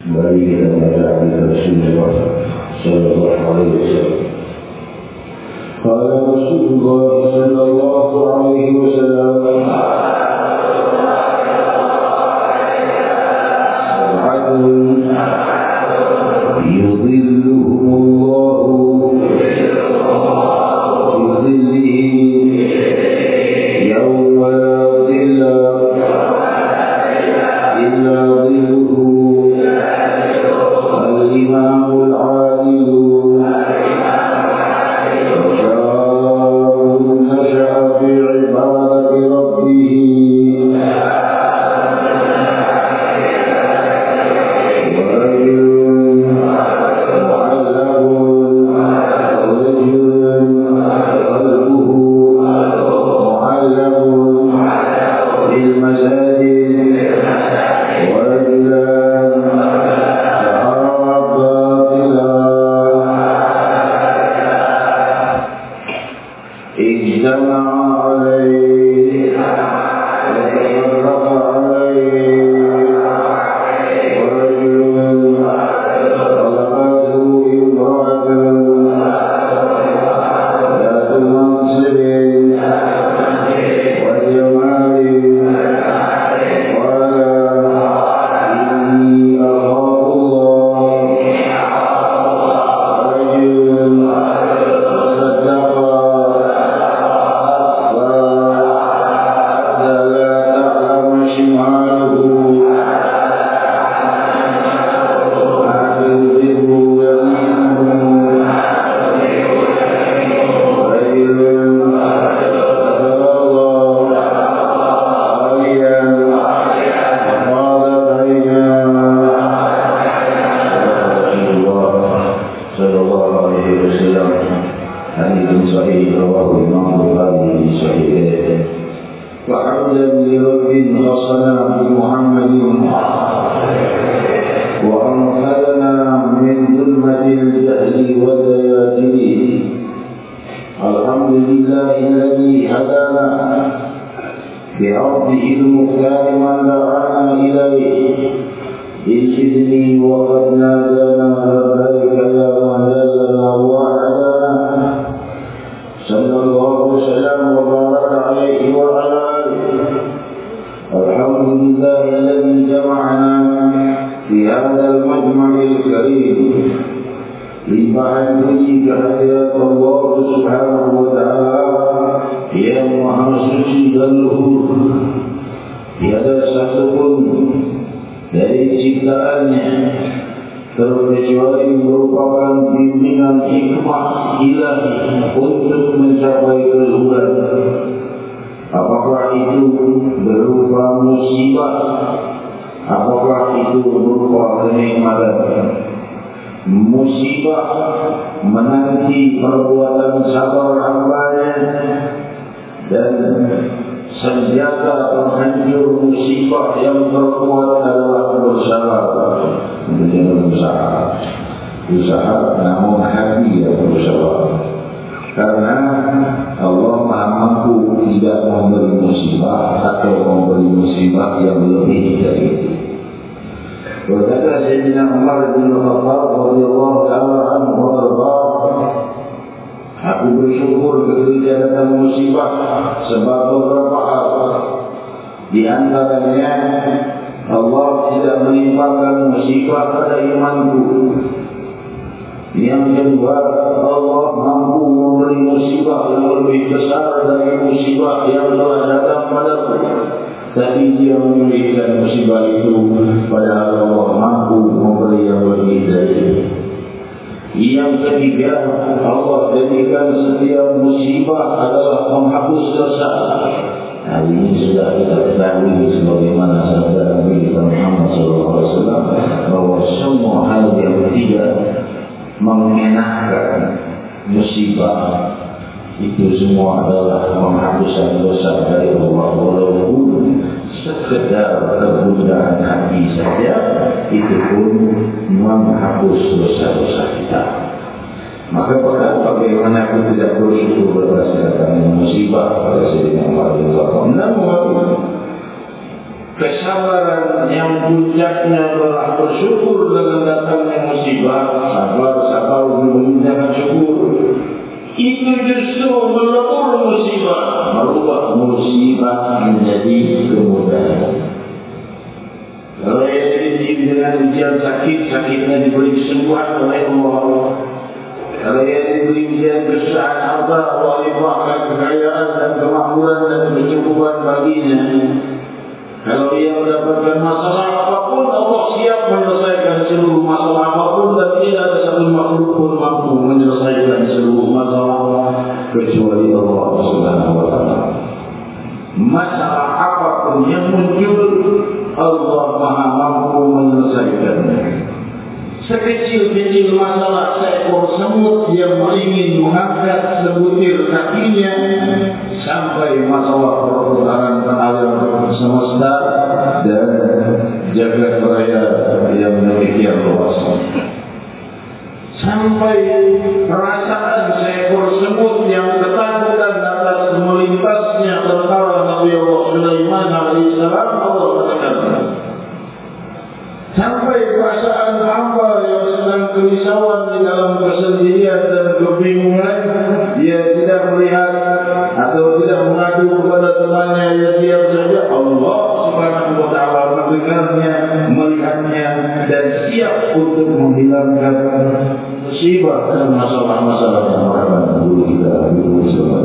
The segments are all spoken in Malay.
Mari kita membaca hadis Rasulullah sallallahu alaihi wasallam. Qala Rasulullah sallallahu alaihi wasallam, maka bagaimana aku tidak bersyukur berdasarkan musibah pada Sayyidina Umar bin Khattab. Namun kesabaran yang puncaknya adalah bersyukur dengan datangnya musibah. Sabar menunjukkan syukur. Itu justru melebur musibah, merubah musibah menjadi kemudahan. Kalau yang diuji dengan ujian sakitnya diberi kesembuhan oleh Allah. Kalau yang diberi ujian kesusahan harta, Allah limpahkan kekayaan dan kemakmuran dan kecukupan baginya. Kalau ia mendapatkan masalah apapun, Allah siap menyelesaikan seluruh masalah apapun, dan tidak ada satu makhluk pun mampu menyelesaikan seluruh masalah kecuali Allah Subhanahu wa Ta'ala. Masalah apapun yang muncul, Allah Maha mampu menyelesaikannya. Sekecil-kecil masalah seekor semut yang ingin mengangkat sebutir kakinya, sampai masalah perputaran alam semesta dan jagat raya yang demikian luas. Sampai perasaan seekor semut yang ketakutan atas melintasnya tentara Nabi Allah Sulaiman alaihissalam, Allah katakan. Sampai perasaan hamba yang sedang kerisauan di dalam kesendirian dan kebingungan, dia tidak melihat atau tidak mengadu kepada temannya, ya diam saja. Allah Subhanahu wa Ta'ala mendengarnya, melihatnya, dan siap untuk menghilangkan musibah dan masalah-masalah yang orang dulu kita bersama.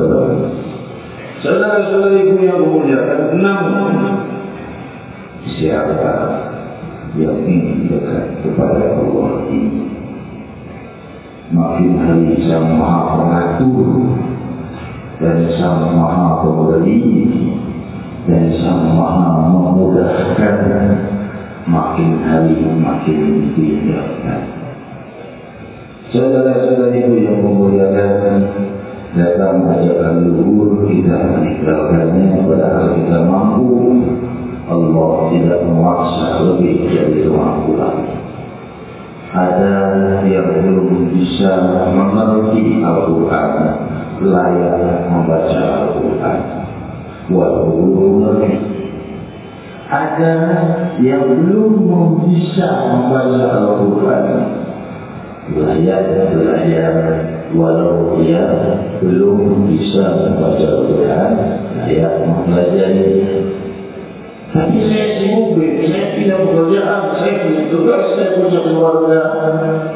Saudara-saudariku yang memuliakan, namun siapa yang ingin dekat kepada Allah ini, makin hari Sang Maha Pengatur dan Sang Maha Pemberi dan Sang Maha Memudahkan, makin hari makin didekat. Saudara-saudariku yang memuliakan, datang ajakan luhur, kita meninggalkannya padahal kita mampu. Allah tidak memaksa lebih dari kemampuan. Ada yang belum bisa mengerti Al-Quran, layak membaca Al-Quran, walau belum mengerti. Ada yang belum bisa membaca Al-Quran, layak belajar, walau dia belum bisa membaca Al-Quran, layak mempelajari. Tapi saya sibuk, saya tidak pekerjaan, saya punya tugas, saya punya keluarga.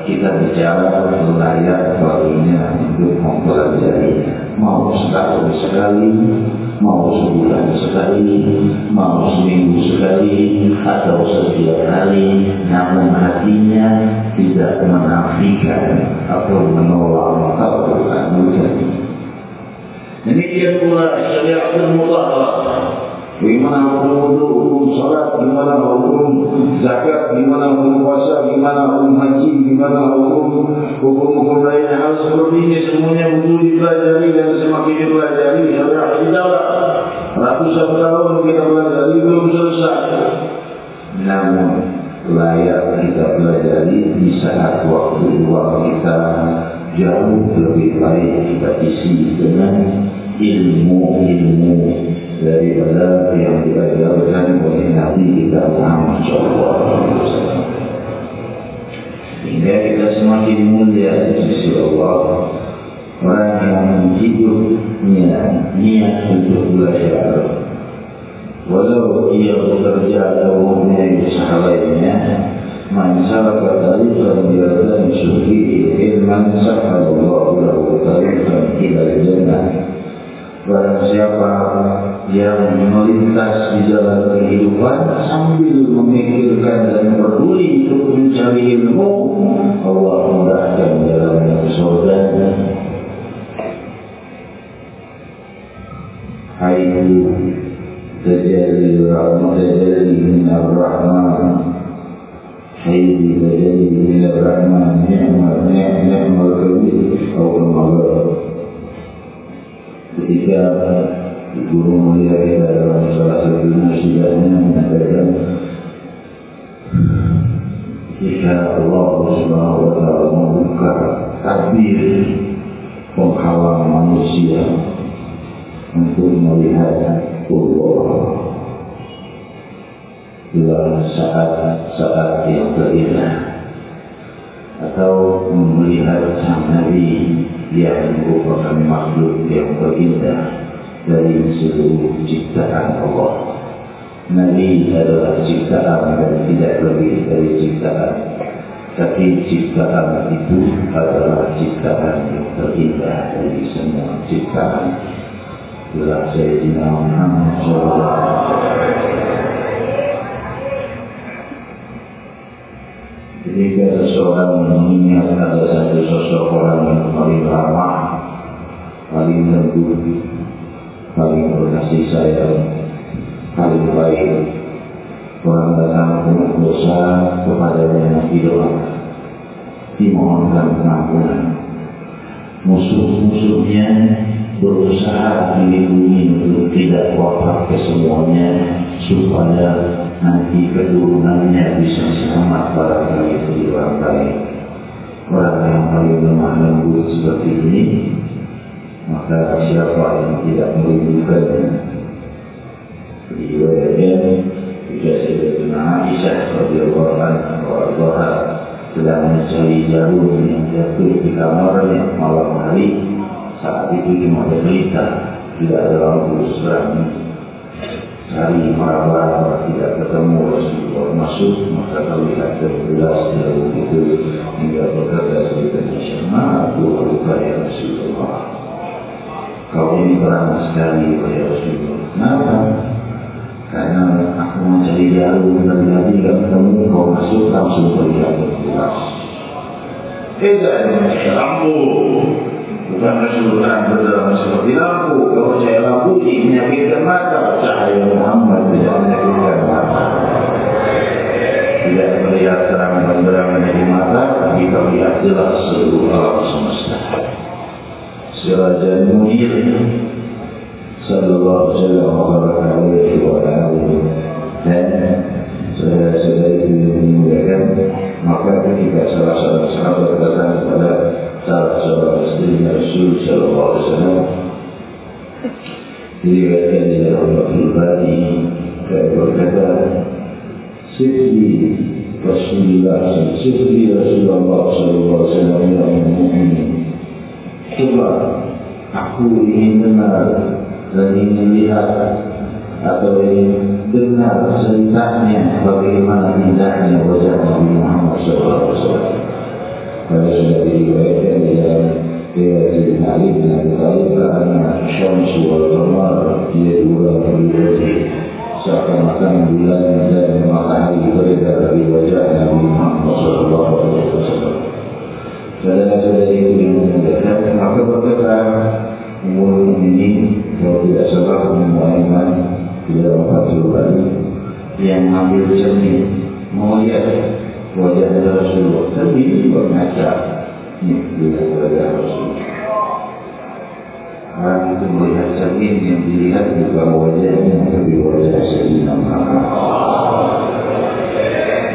Kita bicara layak baginya untuk mempelajari. Mau setahun sekali, mau sebulan sekali, mau seminggu sekali, atau setiap hari. Namun hatinya tidak menafikan atau menolak Al-Quran. Demikian pula syariatul mutahharah. Gimana hukum wudu, hukum salat, gimana hukum zakat, gimana hukum puasa, gimana hukum haji, gimana hukum lainnya. Hal seperti ini semuanya butuh dipelajari, dan semakin dipelajari syariat tidaklah ratusan tahun kita pelajari belum selesai. Namun layak kita pelajari di saat waktu luang kita jauh lebih baik kita isi dengan ilmu-ilmu daripada yang diajarkan oleh Nabi kita Muhammad SAW. Hingga kita semakin mulia di sisi Allah. Orang yang hidupnya niat untuk belajar, walau ia bekerja atau mempunyai usaha lainnya, man salaka tariqan yaltamisu fihi ilman sahhalallahu lahu tariqan ilal jannah. Barang siapa yang melintas di jalan kehidupan sambil memikirkan dan peduli untuk mencari ilmu, Allah mudahkan jalannya ke surga. Hayyu tajalli rahmat tajalli min ar-rahman, hayyu tajalli min ar-rahman, ni'mal kabir atau ketika guru mulia kita dalam salah satu nasihatnya mengatakan, jika Allah Subhanahu wa Ta'ala membuka tabir penghalang manusia untuk melihat Allah, dalam saat-saat yang terindah, atau melihat sang Nabi yang merupakan makhluk yang terindah dari seluruh ciptaan Allah. Nabi adalah ciptaan dan tidak lebih dari ciptaan, tapi ciptaan itu adalah ciptaan yang terindah dari semua ciptaan. Itulah Sayyidina Muhammad SAW. Ketika seseorang mengingat ada satu sosok orang yang paling ramah, paling lembut, paling berkasih sayang, paling baik, orang datang dengan dosa kepadanya didoakan, dimohonkan pengampunan. Musuh-musuhnya berusaha dilindungi untuk tidak wafat kesemuanya, supaya nanti keturunannya bisa selamat barangkali dari orang lain. Orang yang paling lemah lembut seperti ini, maka siapa yang tidak melindunginya? Riwayatnya jika Sayyidatina Aisyah radhiyallahu anha sedang mencari jarum yang jatuh di kamarnya malam hari, saat itu cuma ada berita, tidak ada lampu terang. Hari marah-marah tidak ketemu Rasulullah masuk, maka terlihat jelas jarum itu, hingga berkata Sayyidatina Aisyah, "Aku lupa ya Rasulullah, kau ini terang sekali ya Rasulullah." Kenapa? Karena aku mencari jarum dan tadi tidak ketemu, kau masuk langsung terlihat jelas. Tidak, lampu. Bukan Rasulullah berdalam seperti lampu. Kalau saya lampu ini menyakitkan mata, cahaya Muhammad tidak menyakitkan mata. Tidak melihat terang benderang di mata, tapi terlihat jelas seluruh alam semesta. Sirajan munir sallallahu alaihi wa sallam. Dan saudara-saudari yang dimuliakan, maka ketika salah seorang sahabat datang kepada salah seorang istri Rasul sallallahu alaihi wasallam, diriwayatkan di dalam Fathul Bari, berkata, "Sifli Rasulullah sallallahu alaihi wasallam yang mukmin. Coba aku ingin dengar dan ingin lihat atau ingin dengar ceritanya bagaimana indahnya wajah Nabi Muhammad SAW." Pada sudah diriwayatkan di dalam riwayat Ali bin Abi Thalib, karena syamsu wal qamar dia dua berwajah, seakan-akan bulan dan matahari beredar dari wajah Nabi Muhammad SAW. Saudara-saudari itu yang mendengarkan, maka berkata Ummul Mukminin, kalau tidak salah Muhammad di dalam Fathul Bari, yang ambil cermin mau lihat wajah Rasulullah, tapi ini juga ngaca ini lihat wajah Rasulullah. Orang itu melihat cermin, yang dilihat bukan wajahnya, tapi wajah Sayyidina Muhammad.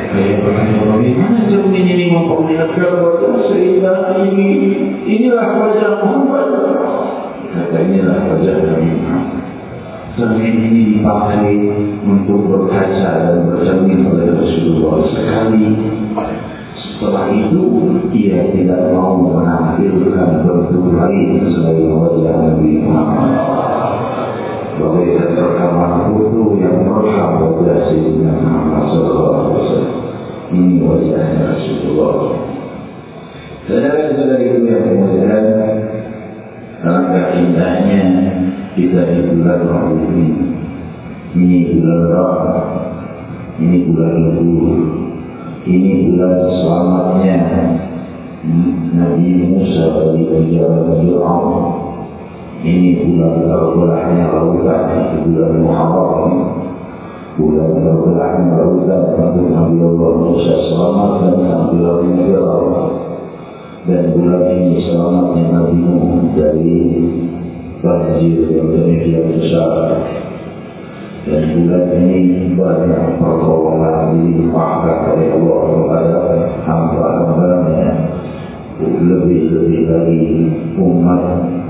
Saya bertanya, bagaimana cermin ini memperlihatkan wajah Sayyidina ini? Inilah wajah Muhammad. Kata, inilah wajah Nabi Muhammad. Cermin ini dipakai untuk berkaca dan bercermin oleh Rasulullah sekali. Setelah itu, ia tidak mau menampilkan bentuk lain selain wajah Nabi Muhammad. Bagaikan rekaman foto yang merekam wajah Sayyidina Muhammad SAW. Ini wajahnya Rasulullah. Saudara-saudara itu yang kemudian, alangkah indahnya kita di bulan Ramadan ini. Ini bulan rahmat, ini bulan libur, ini bulan selamatnya Nabi Musa dari penjara Fir'aun. Ini bulan terbelahnya lautan, itu bulan Muharram. Bulan terbelahnya lautan untuk Nabi Allah Musa selamat dan tampilan Fir'aun. Dan bulan ini selamatnya Nabi Nuh dari banjir yang demikian besar. Dan bulan ini banyak pertolongan dilimpahkan oleh Allah kepada hamba-hambanya, lebih-lebih dari umat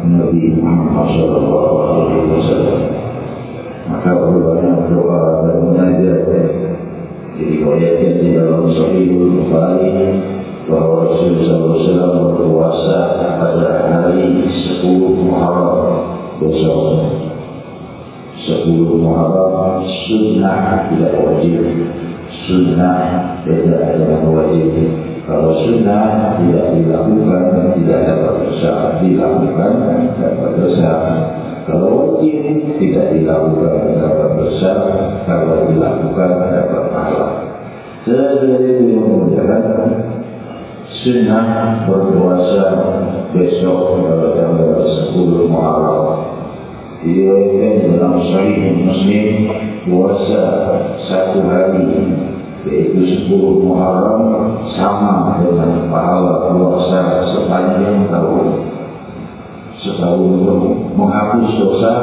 Nabi Muhammad SAW. Maka berbanyak doa dan munajat diriwayatkan di dalam Sahihul Bukhari bahwa Rasulullah SAW berpuasa pada hari 10 Muharram besok. 10 Muharram sunnah, tidak wajib. Sunnah beda dengan wajib. Kalau sunnah tidak dilakukan tidak dapat dosa, dilakukan dapat dosa. Kalau wajib tidak dilakukan dapat dosa, kalau dilakukan dapat pahala. Jadi yang menjalankan sunnah berpuasa besok pada tanggal 10 Muharram. Diriwayatkan dalam Sahih Muslim puasa satu hari yaitu 10 Muharram sama dengan pahala puasa sepanjang tahun. Setahun menghapus dosa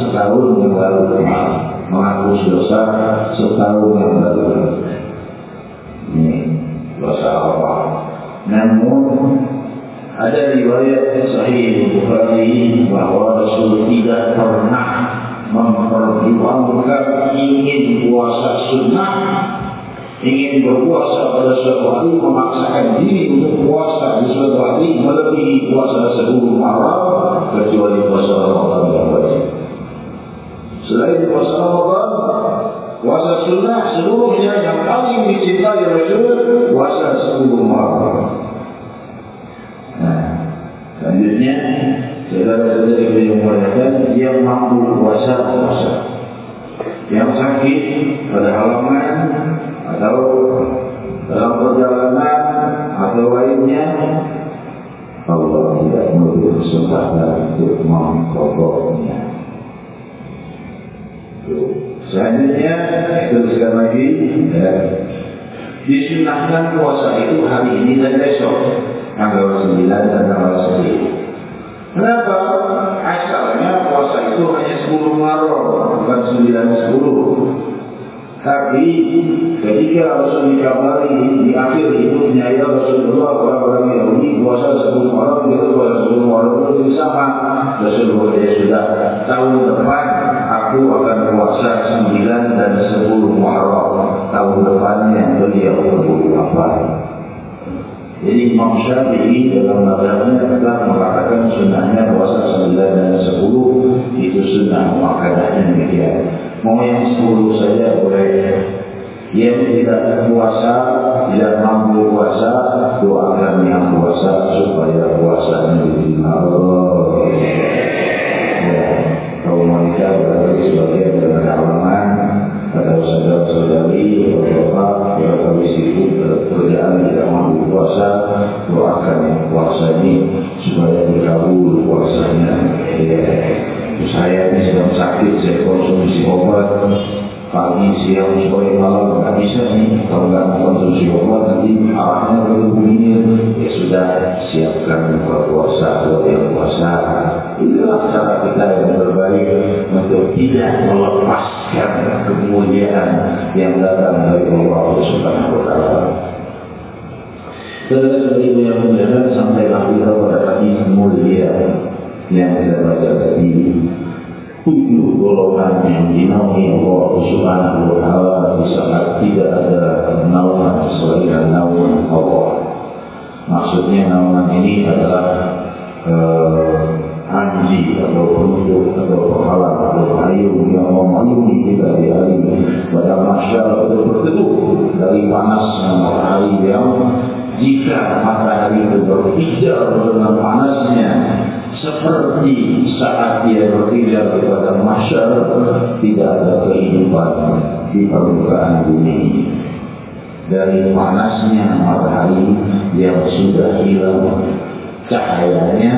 setahun yang lalu, menghapus dosa setahun yang lalu. Ini dosa apa? Namun ada riwayat Sahih Bukhari bahwa Rasul tidak pernah memperjuangkan ingin puasa sunnah, ingin berpuasa pada suatu hari, memaksakan diri untuk puasa di suatu hari melebihi puasa 10 Muharram kecuali puasa Ramadan yang wajib. Selain puasa Ramadan, puasa sunnah seluruhnya yang paling dicintai Rasul puasa 10 Muharram. Selanjutnya, saudara-saudara yang muliakan, yang mampu puasa, yang sakit pada halangan atau dalam perjalanan atau lainnya, Allah tidak memberi kesempatan untuk mengkodoknya. Selanjutnya, teruskan lagi, disunahkan puasa itu hari ini dan besok, tanggal 9 dan tanggal 10. Kenapa? Asalnya puasa itu hanya 10 Muharram, bukan 9-10. Tapi ketika Rasul dikabari di akhir hidupnya, ya Rasulullah, orang-orang Yahudi puasa 10 Muharram, kita puasa 10 Muharram itu sama. Rasulullah ya sudah, tahun depan aku akan puasa 9 dan 10 Muharram. Tahun depannya beliau apa? Jadi Imam Syafi'i dalam mazhabnya telah mengatakan sunnahnya puasa 9 dan 10 itu sunnah, makanya demikian. Mau yang 10 saja boleh. Yang tidak puasa, tidak mampu puasa, doakan yang puasa supaya puasanya diterima Allah. Ya, kaum wanita berada sebagian dari halangan atau saudara-saudari atau bapak yang kami sibuk kerjaan tidak mampu puasa, doakan yang puasa ini supaya dikabul puasanya. Ya, saya ini sedang sakit, saya konsumsi obat pagi, siang, sore, malam nggak bisa nih. Kalau nggak konsumsi obat nanti arahnya begini. Ya sudah, siapkan puasa buat yang puasa. Inilah cara kita yang terbaik untuk tidak melepaskan kemuliaan yang datang dari Allah Subhanahu wa Ta'ala. Saudara-saudari yang mulia, sampailah kita pada hadis mulia yang kita baca tadi. 7 golongan yang dinaungi Allah Subhanahu wa Ta'ala di saat tidak ada naungan selain naungan Allah. Maksudnya naungan ini adalah anji atau penutup atau penghalang atau payung yang memayungi kita di hari pada mahsyar untuk berteduh dari panasnya matahari yang jika matahari itu berpijar dengan panasnya seperti saat dia berpijar kepada mahsyar, tidak ada kehidupan di permukaan bumi. Dari panasnya matahari yang sudah hilang cahayanya,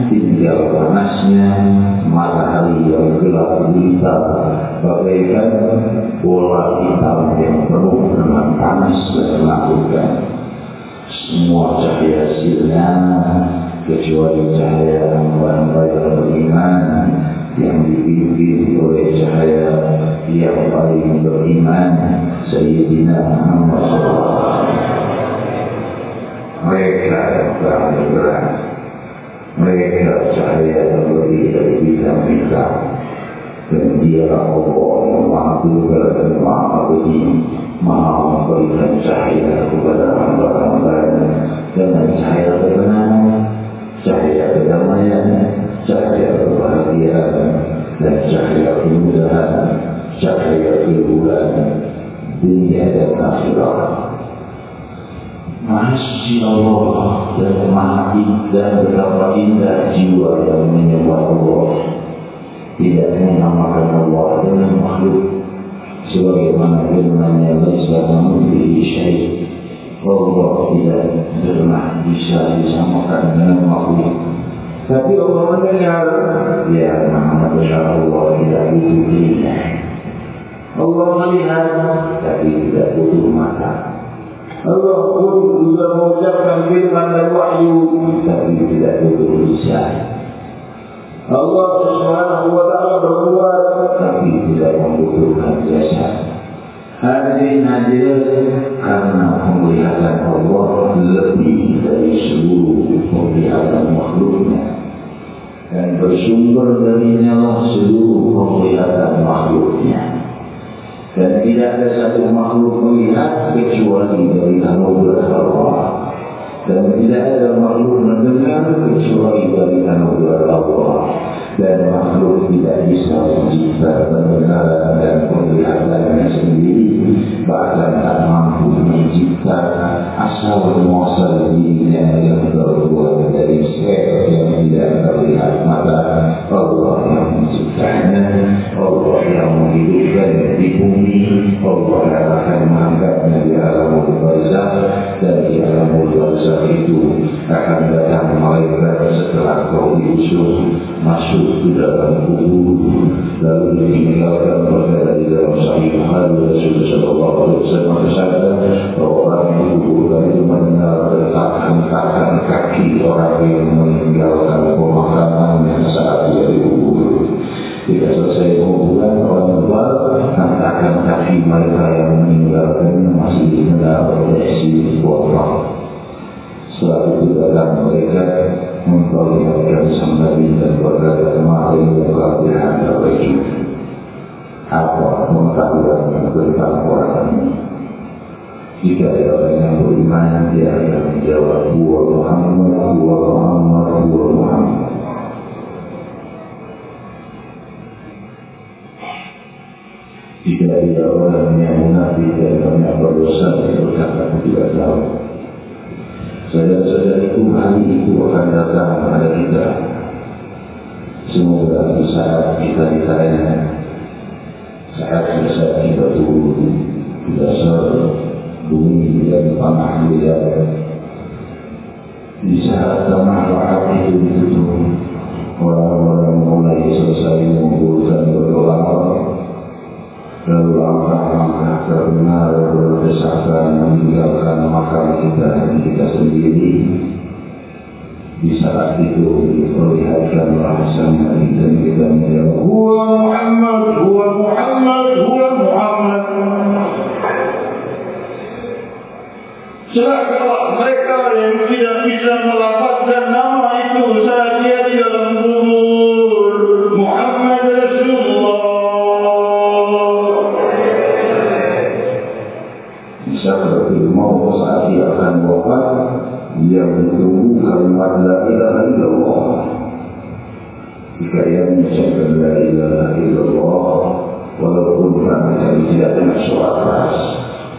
tinggal panasnya matahari yang gelap gulita bagaikan bola hitam yang penuh dengan panas dan menakutkan. Semua cahaya sirna kecuali cahaya hamba yang beriman yang dipimpin oleh cahaya yang paling beriman, Sayyidina Muhammad SAW. Mereka yang paling berat, mereka cahaya yang lebih dari bintang-bintang, dan dia Allah yang Maha Tunggal dan Maha Begini. Maha memberikan cahaya kepada hamba-hambanya dengan cahaya kebenaran, cahaya kedamaian, cahaya kebahagiaan, dan cahaya kemudahan, cahaya kehidupan dunia dan akhirat. Maha suci Allah dan maha indah, betapa indah jiwa yang menyembah Allah, tidak menamakan Allah dengan makhluk, sebagaimana firman-Nya laisa kamitslihi syai'. Allah tidak pernah bisa disamakan dengan makhluk. Tapi Allah mendengar, ya Muhammad Allah tidak butuh telinga. Allah melihat, tapi tidak butuh mata. Allah pun juga mengucapkan firman dan wahyu, tapi tidak butuh lisan. Allah Subhanahu wa Ta'ala berbuat, tapi tidak membutuhkan jasa. Hadirin hadirat, karena penglihatan Allah lebih dari seluruh penglihatan makhluknya, dan bersumber darinya lah seluruh penglihatan makhluknya. Dan tidak ada satu makhluk melihat kecuali dari anugerah Allah, dan tidak ada makhluk mendengar kecuali dari anugerah Allah. Dan makhluk tidak bisa mencipta pendengaran dan penglihatannya sendiri, bahkan tak mampu mencipta asal muasal dirinya yang terbuat dari sel yang tidak terlihat mata. Allah yang menciptanya, Allah yang menghidupkan di bumi, Allah yang akan mengangkatnya di alamul barzakh, dan di alamul barzakh itu akan datang malaikat setelah kau diusung masuk ke dalam kubur, lalu ditinggalkan perkara di dalam Sahih Bukhari. Rasulullah sallallahu alaihi wasallam bersabda bahwa orang yang dikuburkan itu mendengar detakan kaki orang yang meninggalkan pemakamannya saat dia dikubur. Jika selesai penguburan, orang keluar, hentakan kaki mereka yang meninggalkannya masih didengar oleh si Allah. Setelah itu datang mereka memperlihatkan sang Nabi dan berkata, "Mari berlatihan terbaik." Apa pengetahuan tentang orang ini? Jika ada orang yang beriman, dia akan menjawab, "Huwa Muhammad, huwa Muhammad, huwa Muhammad." Jika ada orang yang munafik dan banyak berdosa, dia berkata, "Tidak tahu." Saudara-saudara, itu hari itu akan datang kepada kita. Semoga di saat kita ditanya, saat kita turun di dasar bumi dan tanah liat, di saat tanah lahat itu ditutup, orang-orang mulai selesai mengumpulkan berdoa, lalu langkah-langkah terdengar berdesakan meninggalkan makam kita sendiri. Di saat itu diperlihatkan bahasa Nabi dan kita menjawab, "Huwa Muhammad, huwa Muhammad, huwa Muhammad." Celakalah mereka yang tidak bisa melafazkan nama itu saat dia di dalam kubur. Muhammad Rasulullah. Seperti mau saat dia akan wafat, dia menunggu kalimat la ilaha illallah. Jika ia mengucapkan la ilaha illallah, walaupun kami tidak dengan suara keras,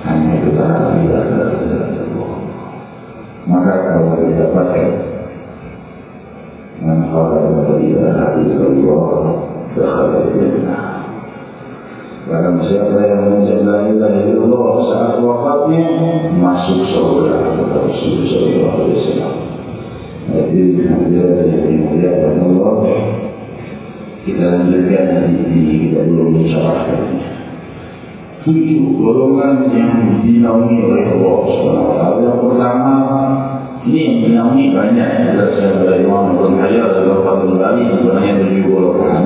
hanya kita la ilaha illallah, maka kalau dia pakai man qala la ilaha illallah dakhala al-jannah. Barang siapa yang mengucapkan la ilaha illallah saat wafatnya, masuk surga. Kata Rasulullah sallallahu alaihi wasallam. Hadirin hadirat yang dimuliakan Allah, kita lanjutkan hadis ini, kita belum mensyarahkannya. 7 golongan yang dinaungi oleh Allah Subhanahu wa Ta'ala. Yang pertama, ini yang dinaungi banyak, jelaskan oleh Imam Ibnu Hajar dalam Fathul Bari, sebenarnya 7 golongan.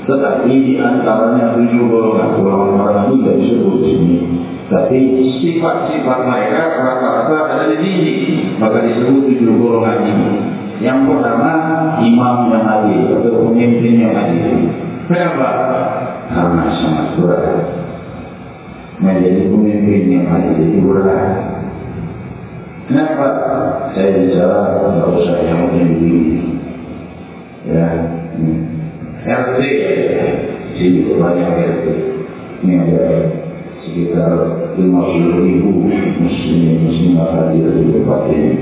Tetapi di antaranya 7 golongan, orang-orang itu tidak disebut di sini. Tapi sifat-sifat mereka rata-rata ada di sini, maka disebut 7 golongan ini. Yang pertama, imam yang adil atau pemimpin yang adil. Kenapa? Karena sangat berat. menjadi pemimpin yang adil itu berat. Kenapa? Saya bicara nggak usah yang tinggi, ya. RT, sini banyak RT. Ini ada sekitar 50.000 muslim hadir di tempat ini.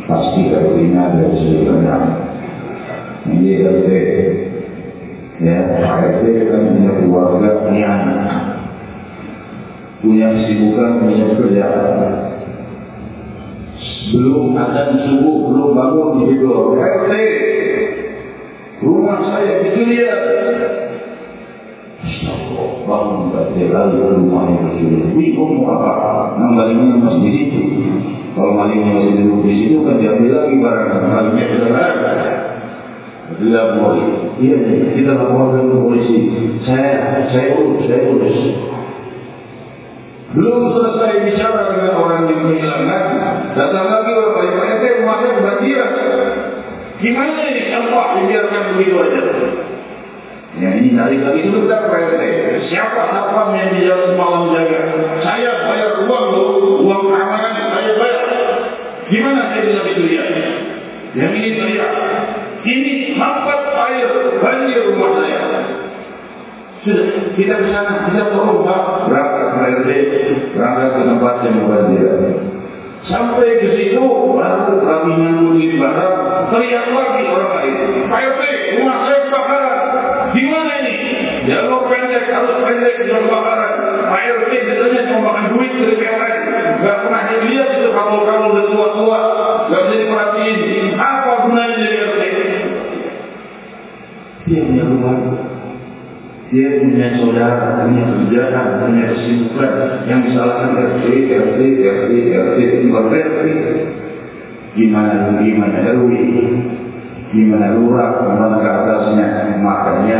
Pasti kalau ini ada sebenarnya. Ini RT, ya. RT kan punya keluarga, punya anak, punya kesibukan, punya kerjaan. Belum ada subuh, belum bangun tidur. RT, rumah saya dicurian. Bangun berarti lalu rumah yang dicurian. Bingung mau apa? Malingnya masih di situ. Kalau malingnya masih duduk di situ kan diambil lagi barang. Malingnya sudah ada. Tidak boleh. Iya, kita laporkan ke polisi. Saya urus. Belum selesai bicara dengan orang yang kehilangan, datang lagi orang lain. Pak RT, rumah saya kebanjiran. Gimana ini sampah dibiarkan begitu aja? Ya ini tarik lagi sebentar Pak RT. Siapa satpam yang di jalan semalam jaga? Saya bayar uang keamanan saya bayar. Gimana saya bisa dilihat? Yang ini teriak. Ini mampet air banjir rumah saya. Sudah, kita ke sana, kita tolong Pak. Berangkat Pak RT, berangkat ke tempat yang kebanjiran. Sampai ke situ baru kami nganggurin barang, teriak lagi orang lain. Pak RT, rumah saya kebakaran. Gimana ini? Jalur pendek, harus pendek jalur kebakaran. Pak RT biasanya cuma makan duit dari PLN. Gak pernah dilihat itu kabel-kabel udah tua-tua, gak bisa diperhatiin. Apa gunanya dari RT? Dia punya rumah, dia punya saudara, punya kerjaan, punya kesibukan. Yang disalahkan RT. Gimana RW, gimana lurah, gimana ke atasnya. Makanya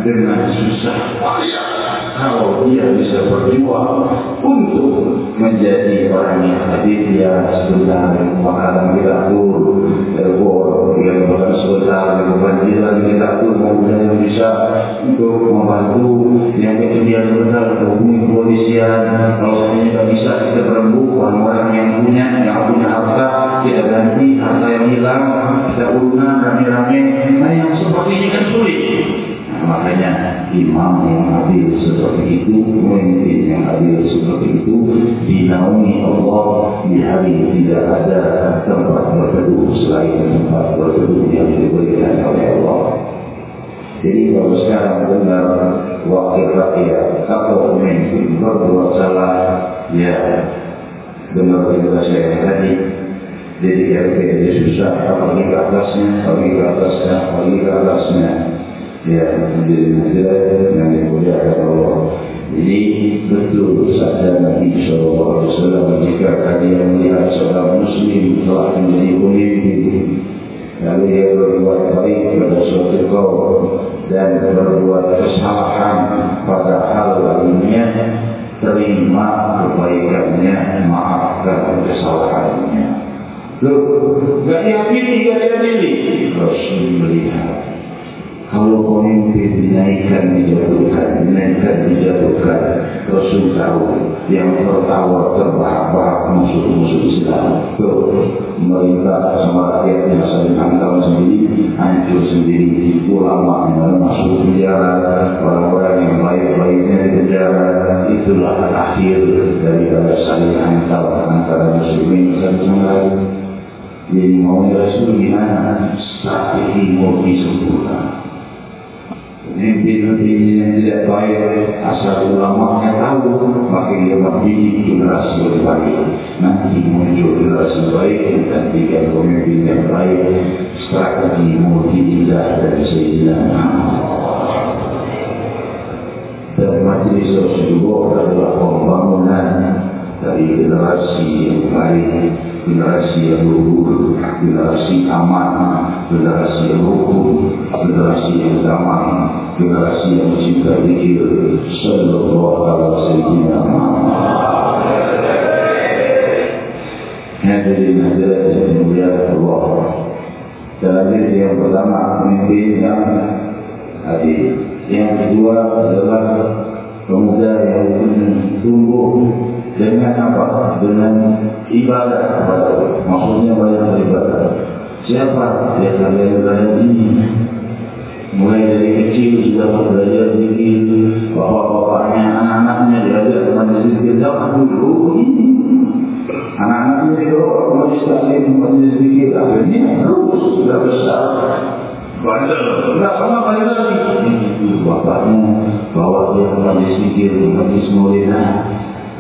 dengan susah payah kalau dia bisa berjuang untuk menjadi orang yang hadir, dia sebentar makanan kita atur, yang bahkan sebentar kebanjiran kita atur, kemudian yang bisa untuk membantu yang kemudian sebentar hubungi kepolisian. Kalau tidak bisa kita berembuk orang-orang yang punya harta, kita ganti harta yang hilang, kita urunan rame-rame. Nah yang seperti ini kan sulit. Makanya imam yang adil seperti itu, pemimpin yang adil seperti itu dinaungi Allah di hari tidak ada tempat berteduh selain tempat berteduh yang diberikan oleh Allah. Jadi kalau sekarang dengar wakil rakyat atau pemimpin berbuat salah, ya dengar penjelasan yang tadi. Jadi RT dia susah, pergi ke atasnya. Ya, menjadi majelis yang dimuliakan Allah. Jadi betul sabda Nabi SAW, jika kalian melihat seorang muslim telah menjadi pemimpin, lalu dia berbuat baik pada suatu kaum dan berbuat kesalahan pada hal lainnya, terima kebaikannya, maafkan kesalahannya. Loh, gak diadili. Rasul melihat kalau pemimpin dinaikkan, dijatuhkan, Rasul tahu yang tertawa terbahak-bahak musuh-musuh Islam. Mereka sama rakyatnya saling hantam sendiri, hancur sendiri. Ulama yang masuk penjara, orang-orang yang baik-baiknya di penjara. Itulah akhir daripada saling hantam antara muslimin dan lain. Jadi mau Rasul gimana? Strategi murni sempurna. Pemimpin yang tidak baik, asal ulamanya tahu, maka dia mendidik generasi yang baik. Nanti muncul generasi baik dan tiga pemimpin yang baik. Strategi murni dari Sayyidina dan majelis Rasulullah adalah pembangunan dari generasi yang baik, generasi yang luhur, generasi amanah, generasi yang rukun, generasi yang damai, generasi yang cinta zikir. Sallallahu alaihi wasallam. Hadirin hadirat yang dimuliakan Allah. Dan yang pertama pemimpin yang adil. Yang kedua adalah pemuda yang tumbuh dengan apa? Dengan ibadah kepada Allah. Maksudnya banyak beribadah. Siapa yang kalian ini? Mulai dari kecil sudah belajar zikir, bapak-bapaknya, anak-anaknya diajak majlis zikir. Jangan dulu anak-anaknya dibawa ke majlis taklim, majlis zikir. Akhirnya terus sudah besar. Bandel, tidak sama kali lagi. Bapaknya bawa dia ke majlis zikir, majlis maulid.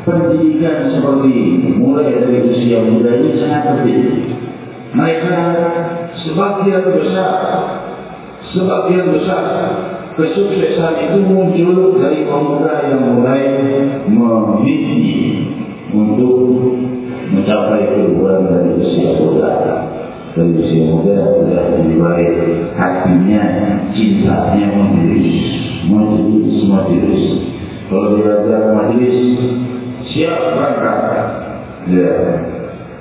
Pendidikan seperti ini mulai dari usia muda ini sangat penting. Mereka sebagian besar kesuksesan itu muncul dari pemuda yang mulai memilih untuk mencapai keluar dari usia muda. Dari usia muda sudah lebih baik, hatinya, cintanya majelis. Kalau diajak majelis, siap berangkat. Ya,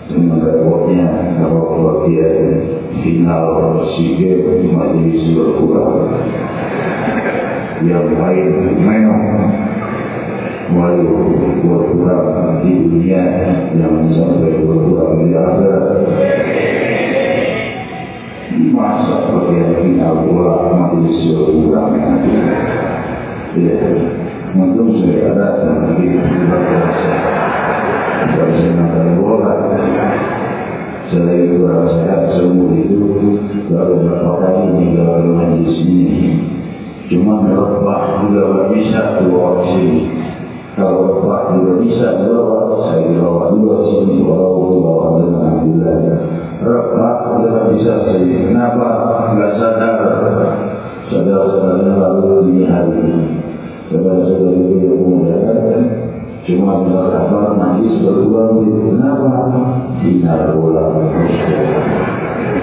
cuma repotnya kalau kebagian final SEA Games majelis berkurang. Yang lain memang mulai berkurang di dunia yang sampai berkurang di akhirat. Masa bagian final bola majelis berkurang. Ya, untung saya ada lagi saya nonton bola. Selain itu saya seumur itu baru berapa kali tinggal di majlis ini. Cuma merebak juga tidak bisa keluar sini. Kalau merebak juga bisa keluar, saya dibawa dua sini, bawa dengan alhamdulillah. Merebak tidak bisa sini. Kenapa? Tidak sadar. Saudara-saudaranya lalu dini hari ini. Saudara-saudara itu yang memudakan. Cuma dengar kabar majlis berulang itu. Kenapa? Final bola.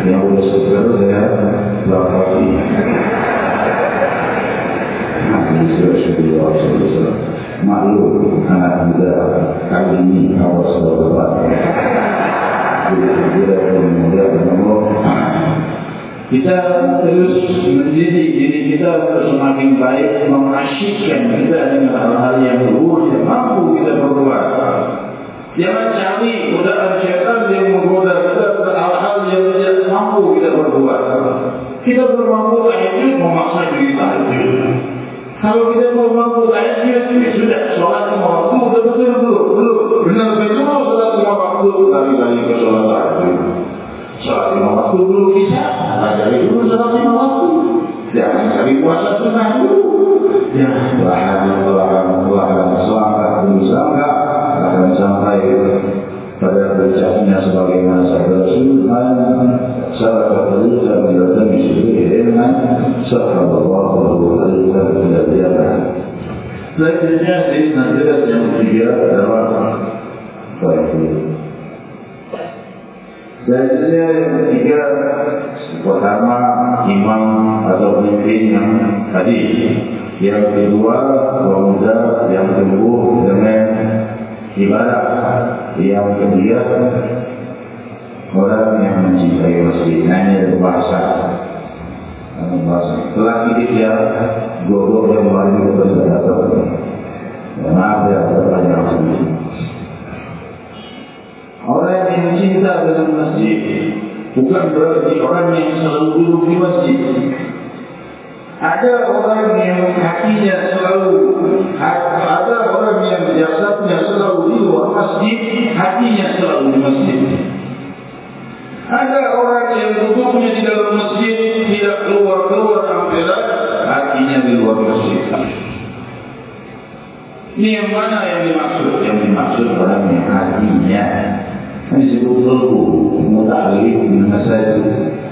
Yang sudah seger saya berkali. Majlis Rasulullah SAW. Maklum anak muda kali ini awas berdebat. Bila kemudian kita terus mendidik diri kita untuk semakin baik, mengasyikkan kita dengan hal-hal yang luhur yang mampu kita perbuat. Jangan cari godaan syaitan yang menggoda kita ke hal-hal yang tidak mampu kita perbuat. Kita belum mampu tahajud, memaksa diri tahajud. Kalau kita belum mampu tahajud, sudah sholat lima waktu, sudah betul belum? Benar-benar sholat lima waktu, lari-lari ke sholat tahajud. Sholat lima waktu belum bisa, dari dulu sholat lima waktu. Jangan cari puasa sunnah dulu. Ya, selangkah demi selangkah akan sampai pada puncaknya sebagaimana sabda Rasulullah sallallahu alaihi wasallam sallallahu alaihi wasallam. Selanjutnya di nasihat yang ketiga adalah selanjutnya yang ketiga, pertama imam atau pemimpin yang tadi. Yang kedua, pemuda yang tumbuh dengan ibadah. Yang ketiga, orang yang mencintai masjid. Hanya bahasa. Lelaki dia gogok yang paling berkata, maaf ya, bertanya sendiri. Orang yang cinta dengan masjid bukan berarti orang yang selalu duduk di masjid. Ada orang yang hatinya selalu, ada orang yang jasadnya selalu di luar masjid, hatinya selalu di masjid. Ada orang yang duduknya di dalam masjid, tidak keluar-keluar akhirat, hatinya di luar masjid. Ini yang mana yang dimaksud? Yang dimaksud orang yang hatinya disebut qalbu, muta'alliq bin masajid.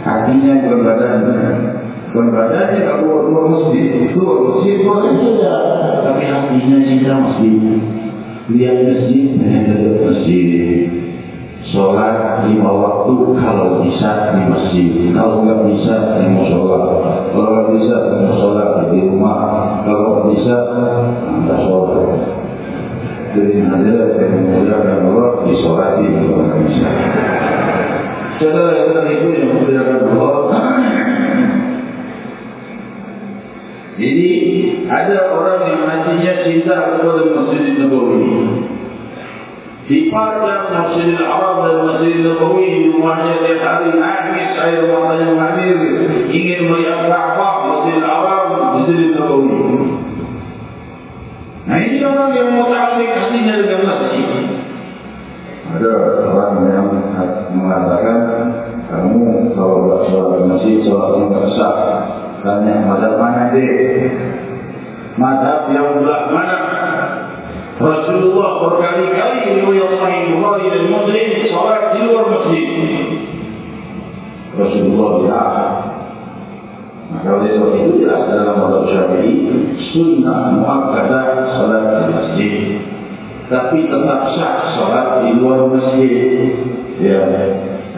Hatinya berbadannya keluar masjid. Keluar masjid boleh saja, tapi hatinya cinta masjid. Lihat masjid, lihat masjid. Sholat 5 waktu kalau bisa di masjid. Kalau enggak bisa di musola. Kalau enggak bisa di musola di rumah. Kalau enggak bisa enggak sholat. Jadi adalah yang memudahkan Allah disolati kalau enggak bisa. Saudara itu yang memudahkan Allah. Jadi ada orang yang hatinya cinta kepada Masjid Nabawi. Dipandang Masjidil Haram dan Masjidil Nabawi di rumahnya tiap hari nangis air matanya mengalir, ingin melihat Ka'bah, Masjidil Haram, Masjidil Nabawi. Nah ini orang yang muta'alliq hatinya dengan masjid. Ada orang yang mengatakan, kamu kalau buat sholat di masjid, sholatnya nggak sah. Tanya, mazhab mana deh? Mazhab yang belah mana? Rasulullah berkali-kali riwayat Sahih Bukhari dan Muslim salat di luar masjid. Rasulullah ya. Maka oleh sebab itu jelas dalam mazhab Syafi'i sunnah muakkadah salat di masjid, tapi tetap sah salat di luar masjid. Ya,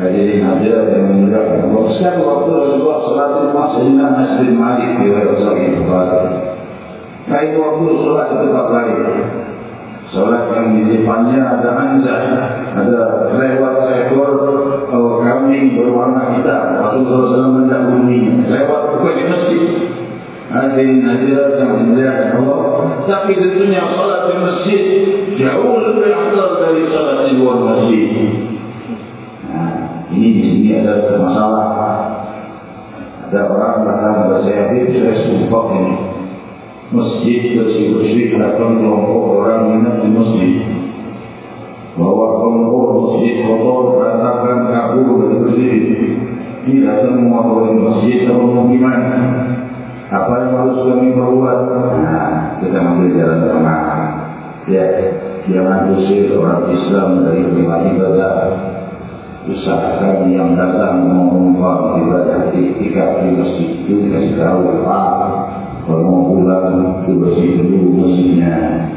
hadirin hadirat yang mulia Allah. Sekarang waktu Rasulullah salat di Masjidina Anas bin Malik riwayat Sahih Bukhari. Nah itu waktu salat di tempat lain. Salat yang di depannya ada anzah, ada lewat seekor kambing berwarna hitam. Rasulullah SAW mendahului lewat bukan di masjid. Hadirin hadirat yang dimuliakan Allah. Tapi tentunya salat di masjid jauh lebih afdal dari salat di luar masjid. Nah, ini di sini ada masalah. Ada orang datang kepada saya, saya sumpah ini. Masjid bersih-bersih, datang kelompok orang minat di masjid, bawa kelompok masjid kotor, berantakan, kabur dari masjid. Ini datang mengotori masjid, atau mau gimana? Apa yang harus kami perbuat? Nah, kita ambil jalan tengah. Ya, jangan usir orang Islam dari rumah ibadah. Usahakan yang datang mengumpulkan ibadah di masjid itu kasih tahu kalau mau pulang, bersih dulu masjidnya.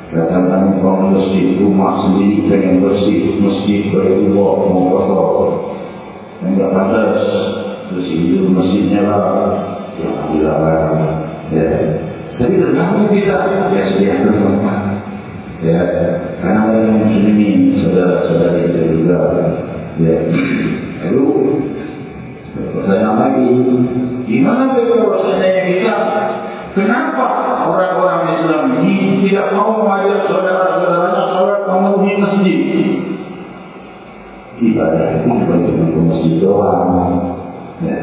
Kadang-kadang kalau masjid rumah sendiri pengen bersih, masjid berdua mau kotor, enggak pantas, bersih dulu masjidnya lah, jangan dilarang. Ya, tapi terganggu kita, ya sediakan tempat. Ya, karena ada yang muslimin, saudara-saudari kita juga. Ya, lalu pertanyaan lagi. Gimana kalau seandainya kita, kenapa orang-orang Islam ini tidak mau mengajak saudara-saudaranya sholat memenuhi masjid? Ibadah itu bukan cuma ke masjid doang. Ya.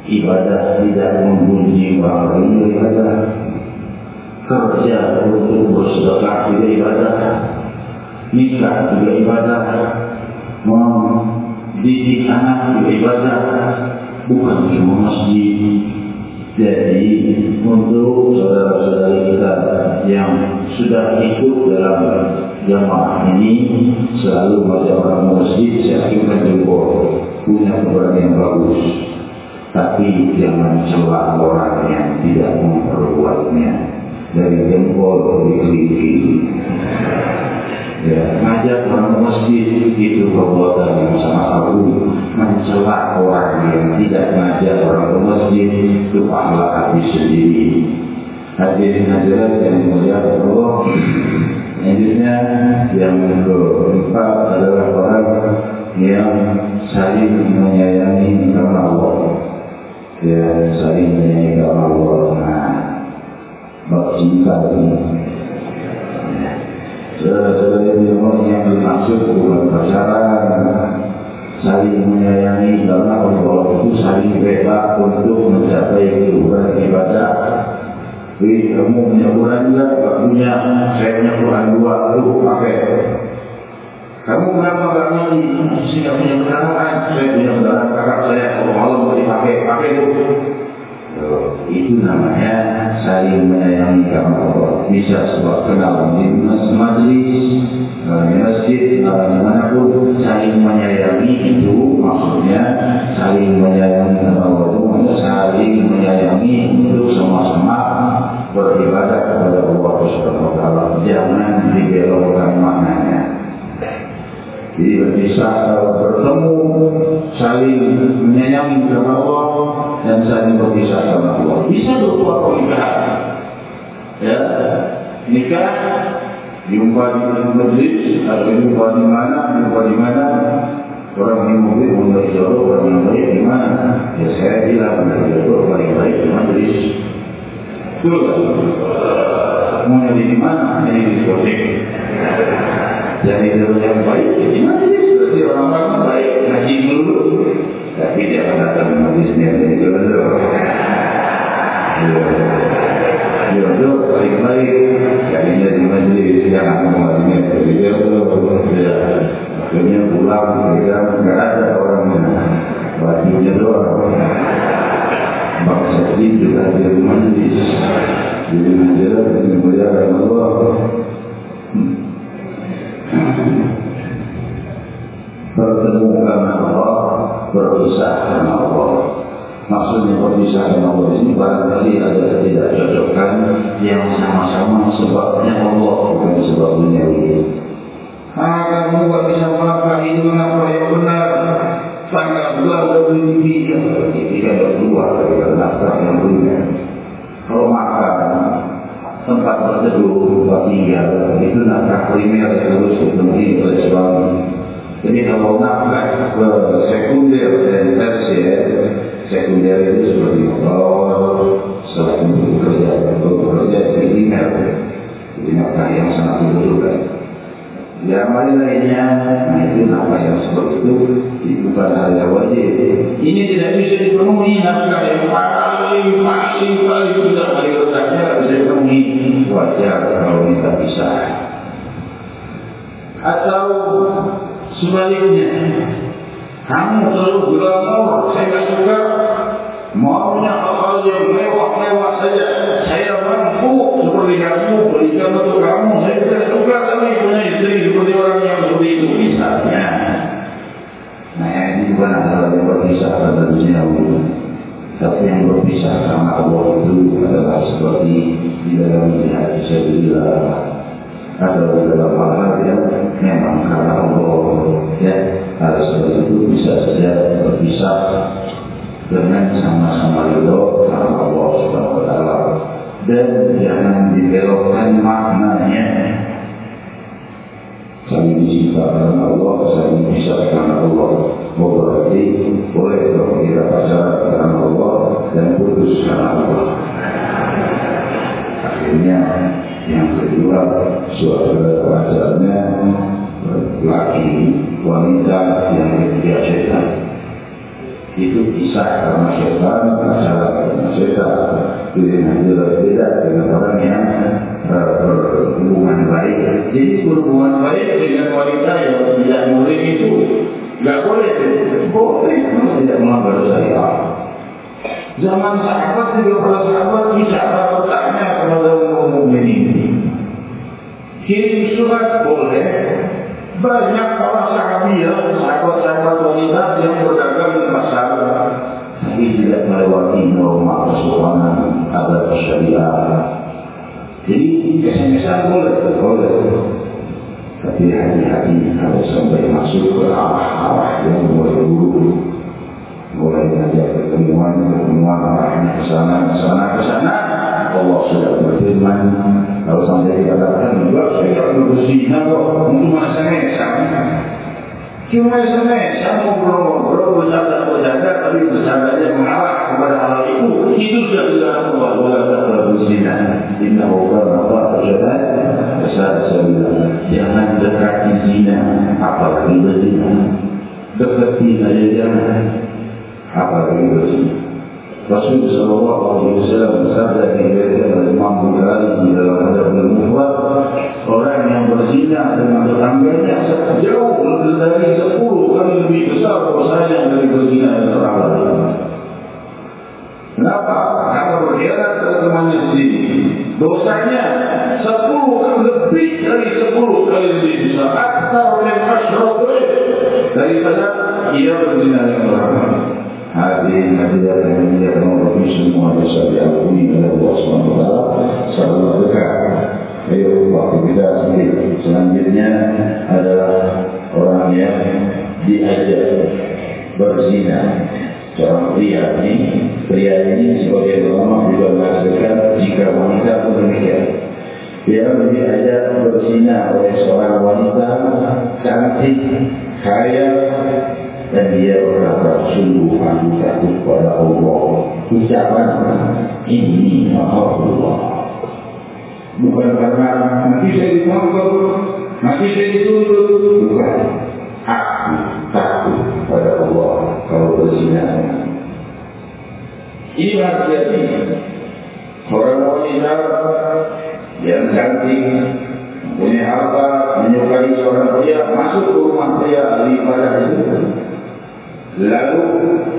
Ibadah tidak membunyi orang lain ibadah. Kerja untuk bersedekah juga ibadah. Nikah juga ibadah. Mendidik anak juga ibadah. Bukan cuma masjid. Jadi untuk saudara-saudari kita yang sudah ikut dalam jamaah ini selalu mengajak orang masjid, saya akan jempol punya keberanian yang bagus. Tapi jangan celah orang yang tidak memperbuatnya dari jempol dikelilingi. Ya, ngajak orang masjid itu perbuatan yang sangat agung. Mencela orang yang tidak ngajak orang ke masjid itu pahala habis sendiri. Hadirin hadirat yang dimuliakan Allah. Selanjutnya yang keempat adalah orang yang saling menyayangi karena Allah. Ya, saling menyayangi karena Allah. Nah, bab cinta ini. Saudara-saudari yang dimaksud bukan pacaran, saling menyayangi karena Allah itu saling rela untuk mencapai kehidupan ibadah. Jadi kamu punya Quran enggak? Enggak punya. Saya punya Quran 2, lu pakai. Kamu kenapa enggak ngaji? Saya enggak punya kendaraan. Saya punya kendaraan kakak saya. Kalau malam mau dipakai, pakai itu. Itu namanya saling menyayangi karena Allah. Bisa sebab kenal di majlis, di masjid, dimanapun saling menyayangi itu maksudnya saling menyayangi karena Allah itu maksudnya saling menyayangi untuk sama-sama beribadah kepada Allah Subhanahu wa taala. Jangan dibelokkan maknanya. Jadi berpisah kalau bertemu saling menyayangi karena Allah dan saling berpisah karena Allah. Bisa berbuat pernikahan. Ya, nikah jumpa di majlis atau jumpa di mana? Orang yang mobil mulai jodoh, orang yang baik di mana? Ya saya bilang dari jodoh paling baik di majlis. Betul kan? Mau nyari di mana? Nyari di diskotik. Jadi kalau yang baik, di mana dia? Seperti orang-orang baik, ngaji dulu. Tapi dia akan datang ke majlisnya dari jodoh. Jodoh baik-baik. Kalinya di majlis, jangan ngomongnya dari jodoh. Akhirnya pulang, tidak ada orangnya. Bajunya doang. Bangsa itu ada di majlis. Jadi menjelaskan dengan muliakan Allah. Bertemu karena Allah, berpisah karena Allah. Maksudnya berpisah karena Allah ini barangkali ada ketidakcocokan yang sama-sama sebabnya Allah, bukan sebab duniawi. Kamu tak bisa melangkah itu mengapa yang benar. Sangat belah dan ketika berdua dari nafkah yang dunia. Kalau makan, tempat berteduh, tempat tinggal, itu nafkah primer yang harus dipenuhi oleh suami. Jadi kalau nafkah sekunder dan tersier, sekunder itu seperti motor, setelah itu bekerja primer, jadi nafkah yang sangat dibutuhkan. Yang lainnya, itu nafkah yang seperti itu bukan hal yang wajib. Ini tidak bisa dipenuhi nafkah yang paling tidak mayoritasnya bisa dipenuhi. Wajar kalau kita pisah. Atau sebaliknya, kamu terlalu glamor, saya tidak suka, maunya hal-hal yang mewah-mewah saja. Saya mampu seperti kamu, berikan untuk kamu. Saya tidak suka kami punya istri seperti orang yang begitu misalnya. Nah ini bukan adalah yang berpisah pada dunia ini, tapi yang berpisah karena Allah itu adalah seperti di dalam jihad fisabilillah. Ada beberapa hal yang memang karena Allah, ya, hal seperti itu bisa saja berpisah dengan sama-sama ridho karena Allah Subhanahu wa Ta'ala, dan jangan dibelokkan maknanya. Saling dicinta karena Allah, saling bisa karena Allah. Berarti boleh kalau kita pacaran karena Allah dan putus karena Allah. Akhirnya yang kedua, suatu pacarnya laki wanita yang ketiga syaitan. Itu kisah karena syaitan, pacaran karena syaitan. Pilihan jelas beda dengan orang yang berhubungan baik. Jadi berhubungan baik dengan wanita yang tidak boleh itu, tidak boleh. Boleh kalau tidak melanggar syariat. Zaman sahabat juga para sahabat bicara bertanya kepada umum ini. Kirim surat boleh. Banyak para sahabat wanita yang berdagang pasar, tapi tidak melewati norma kesopanan adat syariah. Jadi kesan-kesan boleh. Tapi hati-hati kalau sampai masuk ke arah-arah yang mulai buruk, mulai ngajak pertemuan arahnya ke sana. Allah sudah berfirman, kalau sampai dikatakan juga saya tidak berzina kok, untuk masa-masa. Cuma masa-masa ngobrol bercanda, tapi bercandanya mengarah kepada hal itu sudah dilarang Allah. Wala taqrabu zina, innahu kana fahishatan wa sa'a sabila. Jangan dekati zina, apalagi berzina. Dekati saja jangan, apalagi berzina. Rasul sallallahu alaihi wasallam bersabda diriwayatkan oleh Imam Bukhari di dalam Adabul Mufrad, orang yang berzina dengan tetangganya jauh lebih dari 10 kali lebih besar dosanya dari berzina dengan orang lain. Kenapa? Karena berkhianat kepada temannya sendiri. Dosanya 10 lebih dari 10 kali lebih besar. Akthar min asyraf daripada ia berzina dengan orang lain. Hadirin hadirat yang dimuliakan Allah semua bisa diampuni oleh Allah SWT. Salam berkah. Ayo waktu kita sendiri. Selanjutnya adalah orang yang diajak berzina. Seorang pria ini sebagai ulama juga mengatakan jika wanita pun demikian. Dia diajak berzina oleh seorang wanita cantik, kaya, dan dia berkata, sungguh aku takut pada Allah. Ucapan ini Allah. Bukan karena nanti saya ditangkap, nanti saya dituntut. Bukan. Aku takut pada Allah kalau berzina. Ini terjadi. Orang wanita yang cantik, punya harta, menyukai seorang pria, masuk ke rumah pria ahli ibadah itu. Lalu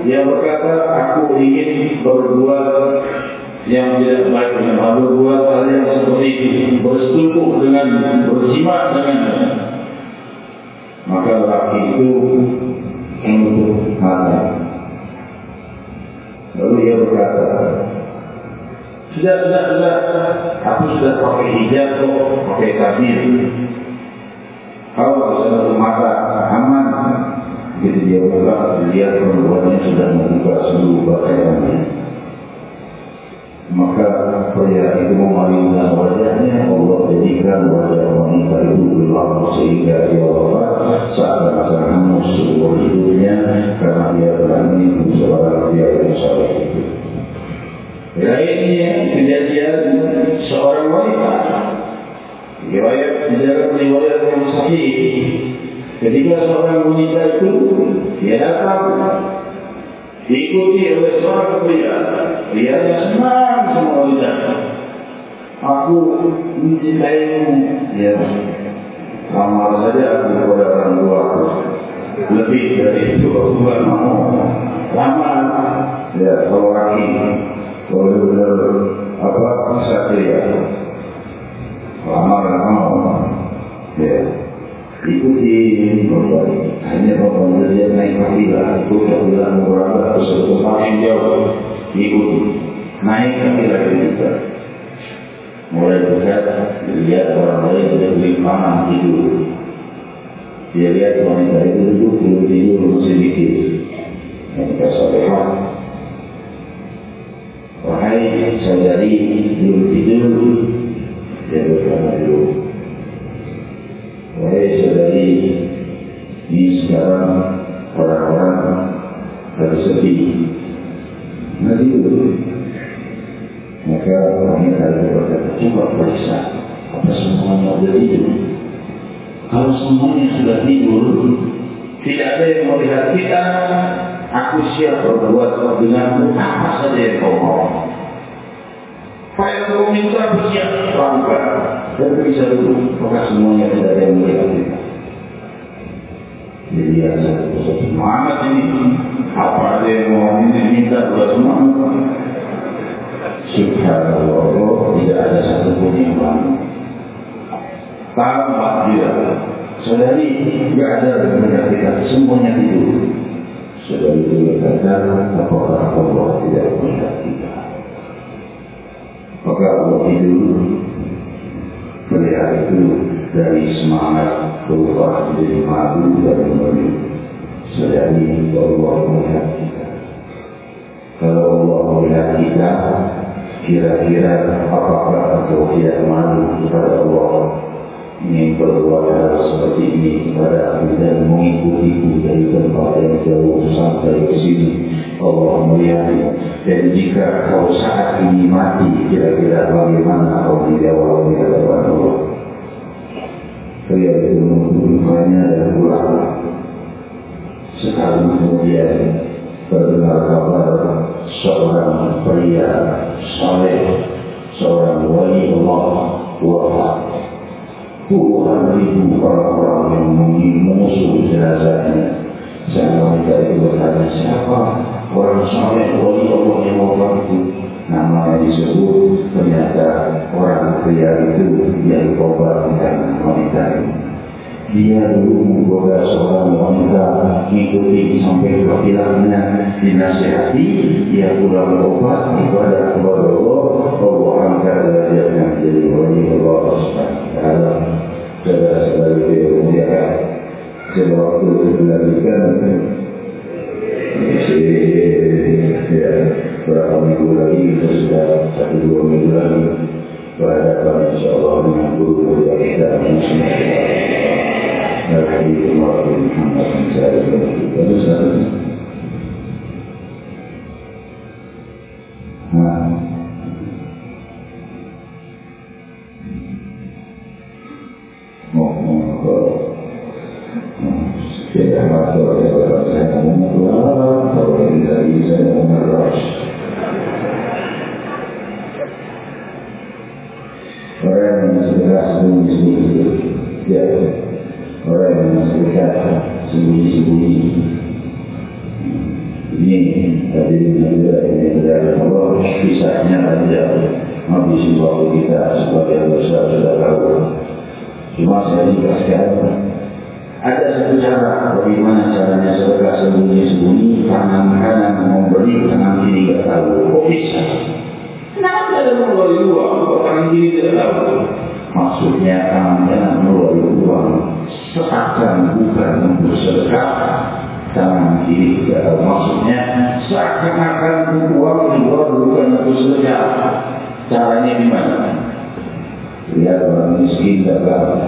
dia berkata, aku ingin berbuat yang tidak baik, berbuat hal yang seperti itu, bersetubuh dengan, berjima dengannya. Maka laki itu untuk mati. Lalu dia berkata, sudah, aku sudah pakai hijab, pakai tabir. Kalau satu mata aman, jadi dia berkata, lihat perempuannya sudah membuka seluruh pakaiannya. Maka pria itu memalingkan wajahnya, Allah jadikan wajah wanita itu gelap sehingga dia wafat seakan-akan hangus seluruh hidupnya karena dia berani seorang pria yang saleh itu. Lainnya kejadian seorang wanita, riwayat di dalam riwayat yang sahih, ketika seorang wanita itu dia datang diikuti oleh seorang pria, prianya senang sama wanita. Aku mencintaimu, ya. Lamar saja aku kepada orang tua aku. Lebih dari itu aku tidak mau. Lamar, ya, kalau laki, kalau benar apa satria, lamar mau, ya. Ikuti berbalik. Hanya kalau dia naik kafilah, itu kafilah murabah atau semakin jauh. Ikuti, naik kafilah kita. Mulai dekat, lihat orang lain sudah beli panah tidur. Dia lihat wanita itu duduk, tidur masih dikit. Wanita salehah. Wahai saudari, tidur. Dia berkata dulu. Wahai saudari, ini sekarang orang-orang lagi sedih. Nanti dulu. Maka wanita itu berkata, coba periksa apa semuanya sudah tidur. Kalau semuanya sudah tidur, tidak ada yang melihat kita, aku siap berbuat denganmu apa saja yang kau mau. Apa yang kau minta, aku siap lakukan. Dan bisa dulu, maka semuanya tidak ada yang melihat kita. Jadi ada semangat ini. Apa ada yang mau minta buat semua? Subhanallah, tidak ada satupun yang bangun. Tanpa dia, saudari, tidak ada yang melihat kita. Semuanya tidur. Saudari itu berkata, apakah Allah tidak melihat kita? Maka Allah tidur. Melihat itu dari semangat berubah menjadi malu dan malu. Saudari, Allah melihat kita. Kalau Allah melihat kita, kira-kira apakah engkau tidak malu kepada Allah ingin berbuat hal seperti ini kepada aku dan mengikutiku dari tempat yang jauh sampai ke sini? Allah melihat. Dan jika kau saat ini mati, kira-kira bagaimana kau dijawab di hadapan Allah? Pria itu menunjukkannya dan pulang. Sekali kemudian terdengar kabar seorang pria saleh, seorang wali Allah wafat. Puluhan ribu orang-orang yang mengusung jenazahnya. Saya wanita itu bertanya, siapa orang saleh wali Allah yang wafat itu? Namanya disebut, ternyata orang pria itu yang bertobat dengan wanita ini. Dia dulu menggoda seorang wanita, mengikuti sampai kehilangnya, dinasihati, dia pulang bertobat, ibadah kepada Allah, Allah angkat derajatnya menjadi wali Allah SWT. Saudara-saudara yang dimuliakan, sewaktu dilanjutkan, ya, berapa minggu lagi, sudah 1-2 minggu lagi, berhadapan insyaAllah dengan guru kita Muslim. Alhamdulillah, Muhammad sallallahu alaihi wasallam. Ini hadirin dari Allah, kisahnya saja menghabisi waktu kita sebagai besar sudah tahu. Cuma saya jelaskan, ada satu cara bagaimana caranya sedekah sembunyi-sembunyi, tangan kanan memberi, tangan kiri tidak tahu. Kok bisa? Kenapa ada melalui uang, kok tangan kiri tidak tahu? Maksudnya tangan kanan melalui uang seakan bukan untuk sedekah, tangan kiri tidak tahu. Maksudnya seakan-akan uang keluar bukan untuk sedekah. Caranya gimana? Lihat orang miskin dagang.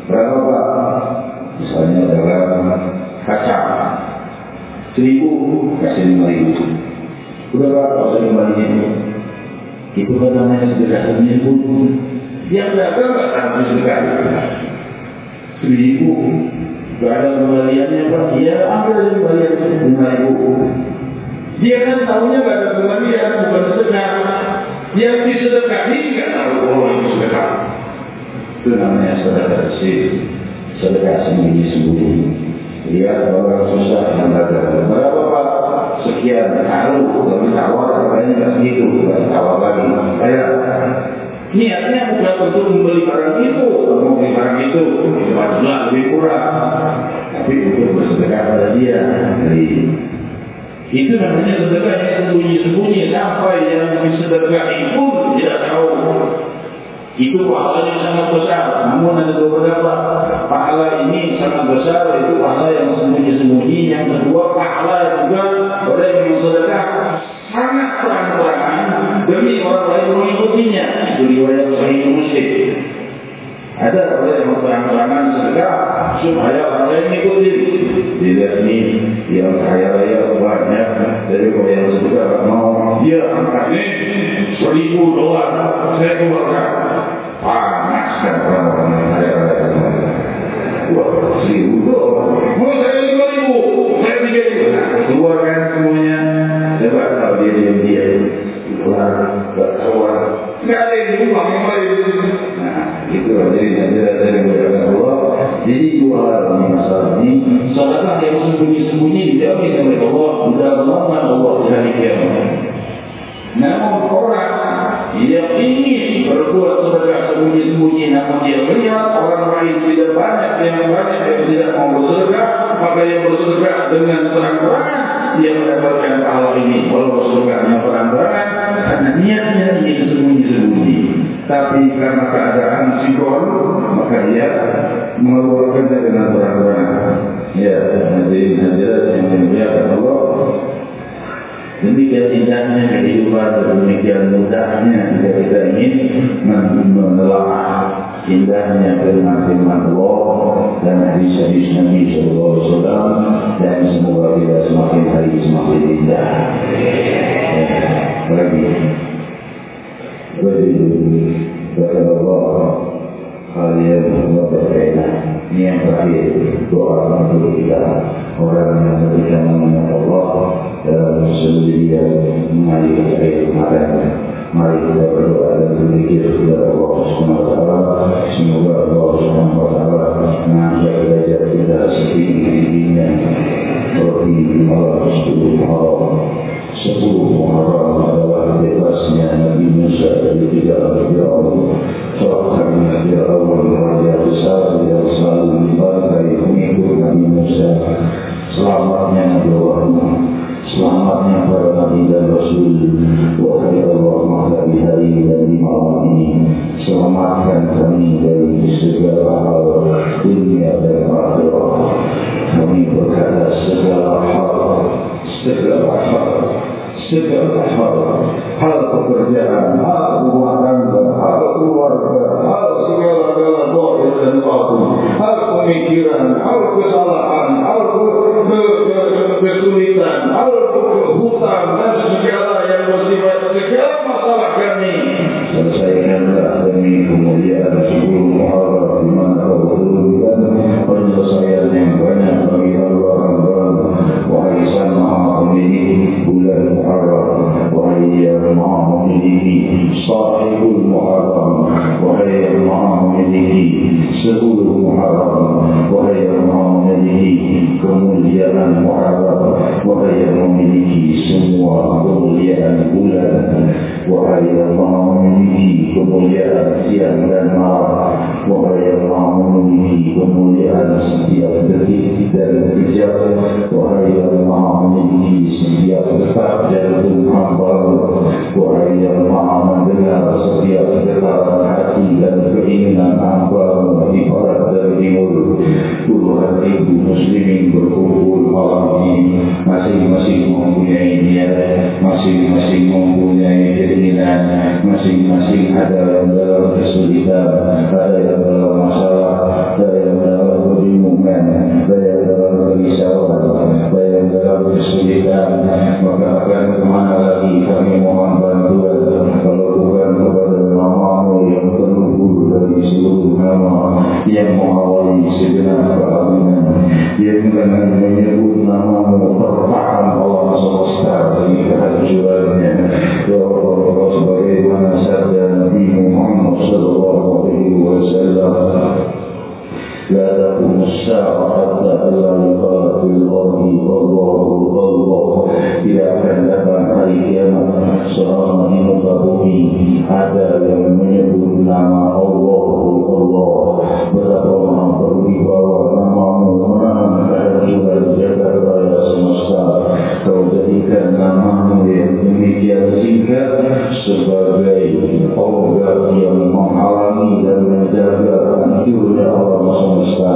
Berapa Pak? Misalnya dagang kacang 1.000, kasih 5.000. Udah berapa kasih 5.000? Itu kan namanya sedekah sembunyi-sembunyi. Dia dagang nggak tahu sedekah 1.000. Gak ada kembaliannya Pak. Dia ambil kembalian 5.000. Dia kan tahunya gak ada kembalian, bukan sedekah. Yang disedekahi nggak tahu oh itu sedekah. Itu namanya sedekah bersih, sedekah sembunyi-sembunyi. Lihat orang susah yang dagang. Berapa Pak? Sekian. Tahu, tapi tawar harganya nggak segitu, nggak tawar lagi. Kayak niatnya bukan untuk membeli barang itu, mau beli barang itu maksudnya lebih kurang, tapi untuk bersedekah pada dia. Jadi itu namanya sedekah yang sembunyi-sembunyi sampai yang bersedekah itu tidak tahu. Itu pahalanya sangat besar. Namun ada beberapa pahala ini sangat besar, itu pahala yang sembunyi-sembunyi. Yang kedua pahala juga pada yang bersedekah sangat terang-terangan demi orang lain mengikutinya. Itu riwayat Sahih Muslim. Ada orang yang terang-terangan sedekah supaya orang lain mengikuti. Tidak ini yang kaya raya banyak dari orang yang sedekah mau dia angkatnya $1.000 saya keluarkan. Panas kan orang-orang yang kaya raya. Wah, $1.000 mau saya 5.000, saya 3.000. Keluarkan semuanya. Coba kalau dia diam-diam keluar, gak keluar, gak ada yang diubah yang lain. Nah, itu jadi dari Allah. Jadi dua hal ini masalah ini. Sedekah yang sembunyi-sembunyi dijamin oleh Allah, sudah melawan Allah di hari kiamat. Namun orang yang ingin berbuat sedekah sembunyi-sembunyi, namun dia melihat orang lain tidak banyak yang tidak mau bersedekah, maka yang bersedekah dengan terang-terangan dia mendapatkan pahala ini. Kalau bersedekahnya terang-terangan karena niatnya ingin sembunyi-sembunyi, tapi karena keadaan sikon maka dia mengeluarkannya dengan terang-terangan. Ya, hadirin hadirat yang dimuliakan Allah. Demikian indahnya kehidupan dan demikian mudahnya jika kita ingin menelaah indahnya firman-firman Allah dan hadis-hadis Nabi Sallallahu Alaihi Wasallam, dan semoga kita semakin hari semakin indah. Lagi, berkata Allah, kalian semua berkaitan. Ini yang terakhir doa untuk kita orang yang berikan mengenai Allah dalam sendirian mengalir air mata. Mari kita berdoa dan berzikir kepada Allah Subhanahu wa taala. Semoga Allah Subhanahu wa taala mengangkat derajat kita setinggi-tingginya. Seperti malam 10 Muharram adalah bebasnya Nabi Musa dari tiga Firaun. Karena Firaun raja besar yang selalu dibantai pengikut Nabi Musa. Selamatnya Nabi Muhammad, selamatnya para Nabi dan Rasul. Wahai Allah, maka di hari dan di malam ini selamatkan kami dari segala hal dunia dan akhirat. Kami berkata segala hal pekerjaan, hal rumah tangga, hal keluarga, hal segala-gala doa dan waktu, hal pemikiran, hal kesalahan, hal kesulitan, hal hutang dan segala yang bersifat segala masalah kami. Selesaikanlah demi kemuliaan 10 Muharram di mana kau turunkan penyelesaian yang banyak bagi hamba-Hamba. Wahai Sang Maha Pemilik bulan Muharram, wahai yang Maha Memiliki Sahibul Muharram, wahai yang Maha Memiliki 10 Muharram, wahai yang Maha Memiliki kemuliaan kemuliaan Muharram, wahai yang memiliki semua kemuliaan bulan, wahai yang memiliki kemuliaan siang dan malam, wahai yang memiliki kemuliaan setiap detik dan kejap, wahai yang memiliki setiap detak jantung hamba, wahai yang maha mendengar setiap getaran hati dan keinginan hamba di barat dan timur. Puluhan ribu muslimin berkumpul malam ini, masing-masing mempunyai niat, masing-masing mempunyai keinginan, masing-masing ada yang dalam kesulitan, ada yang dalam masalah, ada yang dalam kebingungan, ada yang dalam kerisauan, ada yang dalam kesulitan. Maka akan kemana lagi kami mohon bantuan kalau bukan kepada nama-Mu yang terluhur dari seluruh nama, yang mengawali segenap keagungan, yang dengan menyebut nama-Mu terpaham alam semesta dari kehancurannya. Ya Allah, sebagaimana sabda Nabi Muhammad sallallahu alaihi wasallam, la taqumu as-sa'a hatta la yuqala fil ardi Allahu Allah. Tidak akan datang hari kiamat selama di muka bumi ada yang menyebut nama Allah. Betapa maha berwibawa nama-Mu menahan kehancuran jagat raya semesta. Kau jadikan nama-Mu yang demikian singkat sebagai obat yang menghalangi dan menjaga hancurnya alam semesta,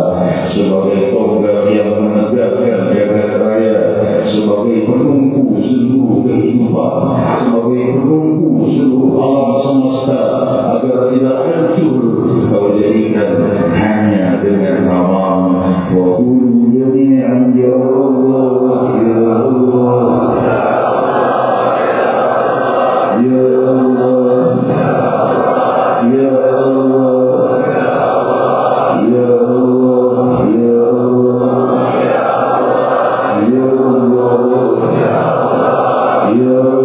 sebagai obat yang menegakkan jagat raya, sebagai penunggu seluruh kehidupan, sebagai penunggu seluruh alam semesta agar tidak hancur. Kau jadikan hanya dengan nama-Mu. Wa qul jami'an ya Allah, ya Allah, ya Allah, ya Allah, ya Allah, ya Allah, ya Allah, ya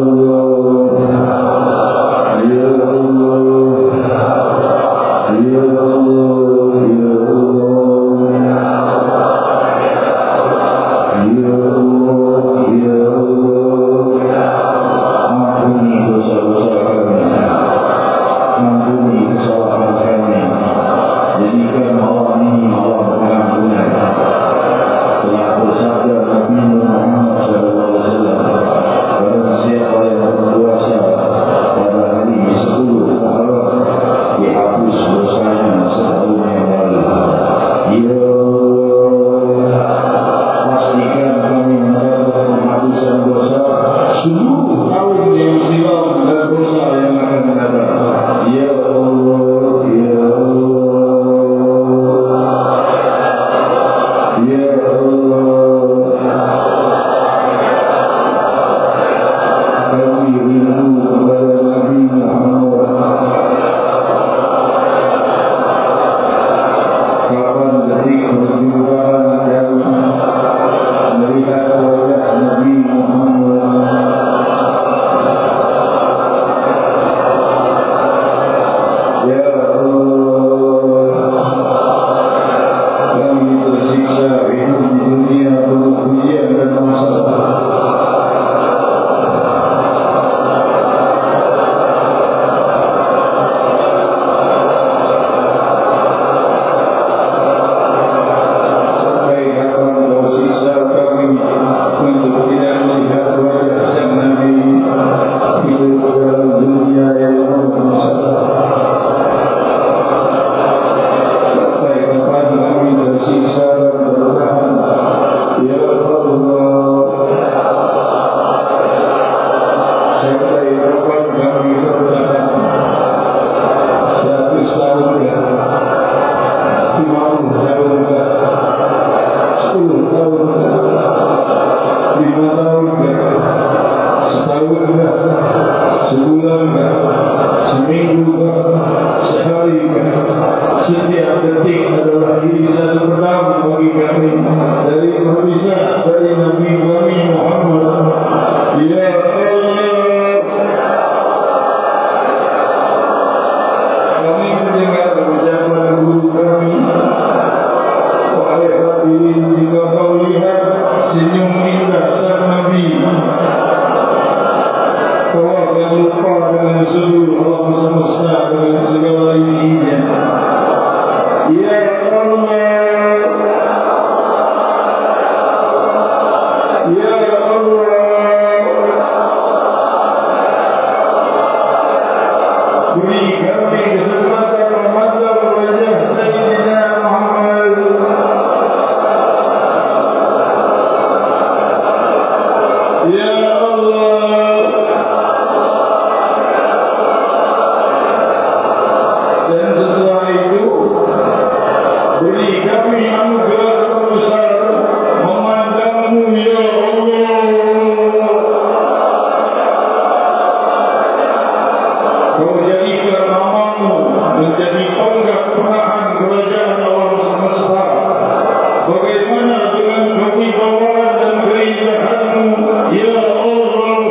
Ya Allah, beri kami kesempatan memandang wajah Sayyidina Muhammad. Ya Allah, dan setelah itu beri kami anugerah terbesar memandangmu ya Allah. Kau jadikan namamu menjadi tonggak penahan kerajaan alam semesta. Bagaimana dengan kewibawaan dan keindahanmu ya Allah.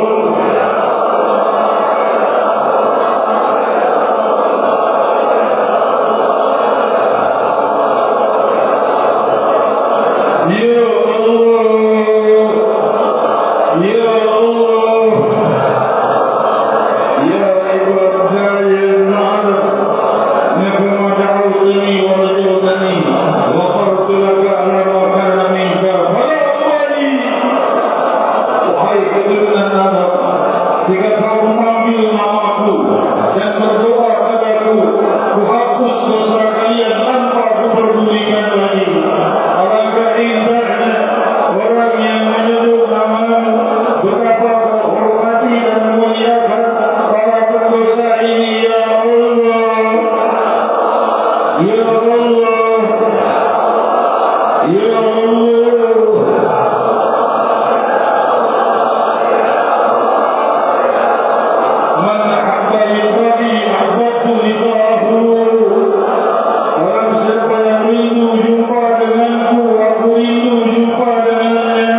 Ya Allah, Ya Allah, Ya Ibadah ya Ma'arif, Nakuma da'utani wa rajawtani wa qartu laka ala wa kana minka falawali. Wahai keturunan Adam, jika kau mengambil namaku dan berdoa padaku, kuhapus dosa kalian tanpa kuperdulikan lagi. Alangkah indahnya orang yang menyebut namamu, betapa kau hormati dan memuliakan para pendosa ini ya Allah. Ya Allah, Ya Allah. Man ahabba lillahi ahbabtu lillahi. Orang siapa yang rindu jumpa denganku, aku rindu jumpa dengannya.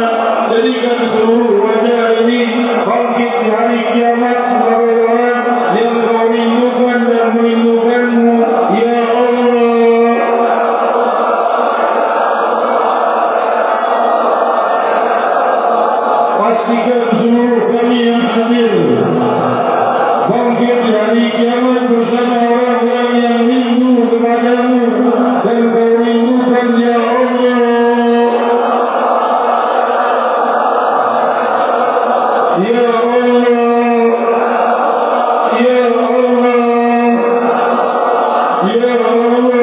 Jadikan seluruh wajah ini bangkit di hari kiamat sebagai orang yang kau rindukan dan merindukanmu ya Allah. Pastikan seluruh kami yang hadir bangkit di hari kiamat bersama orang-orang yang rindu kepadamu dan kau rindukan ya Allah. Ya Allah, Ya Allah, Ya Allah.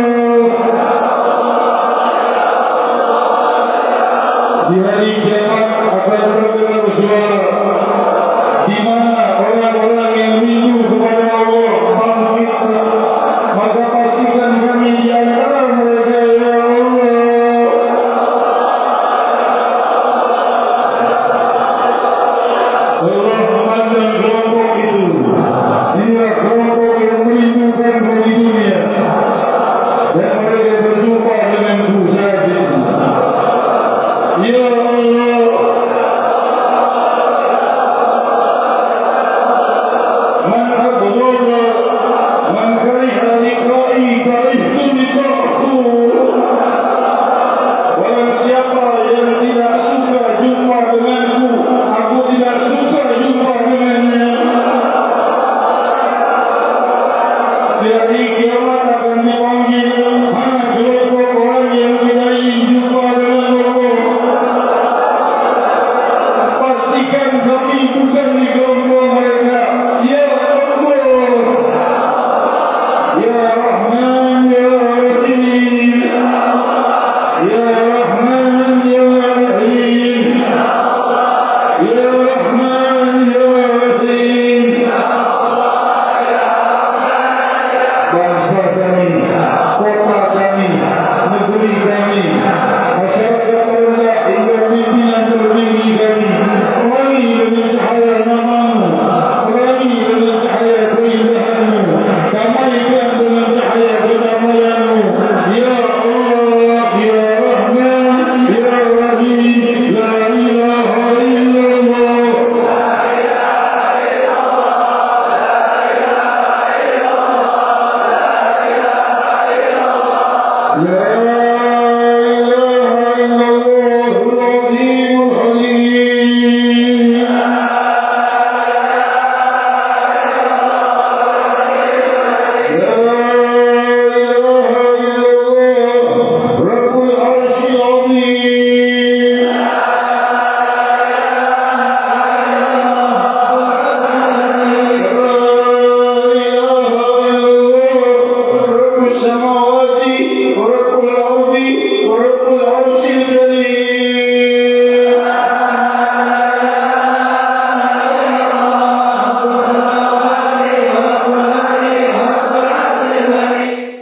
Di hari kiamat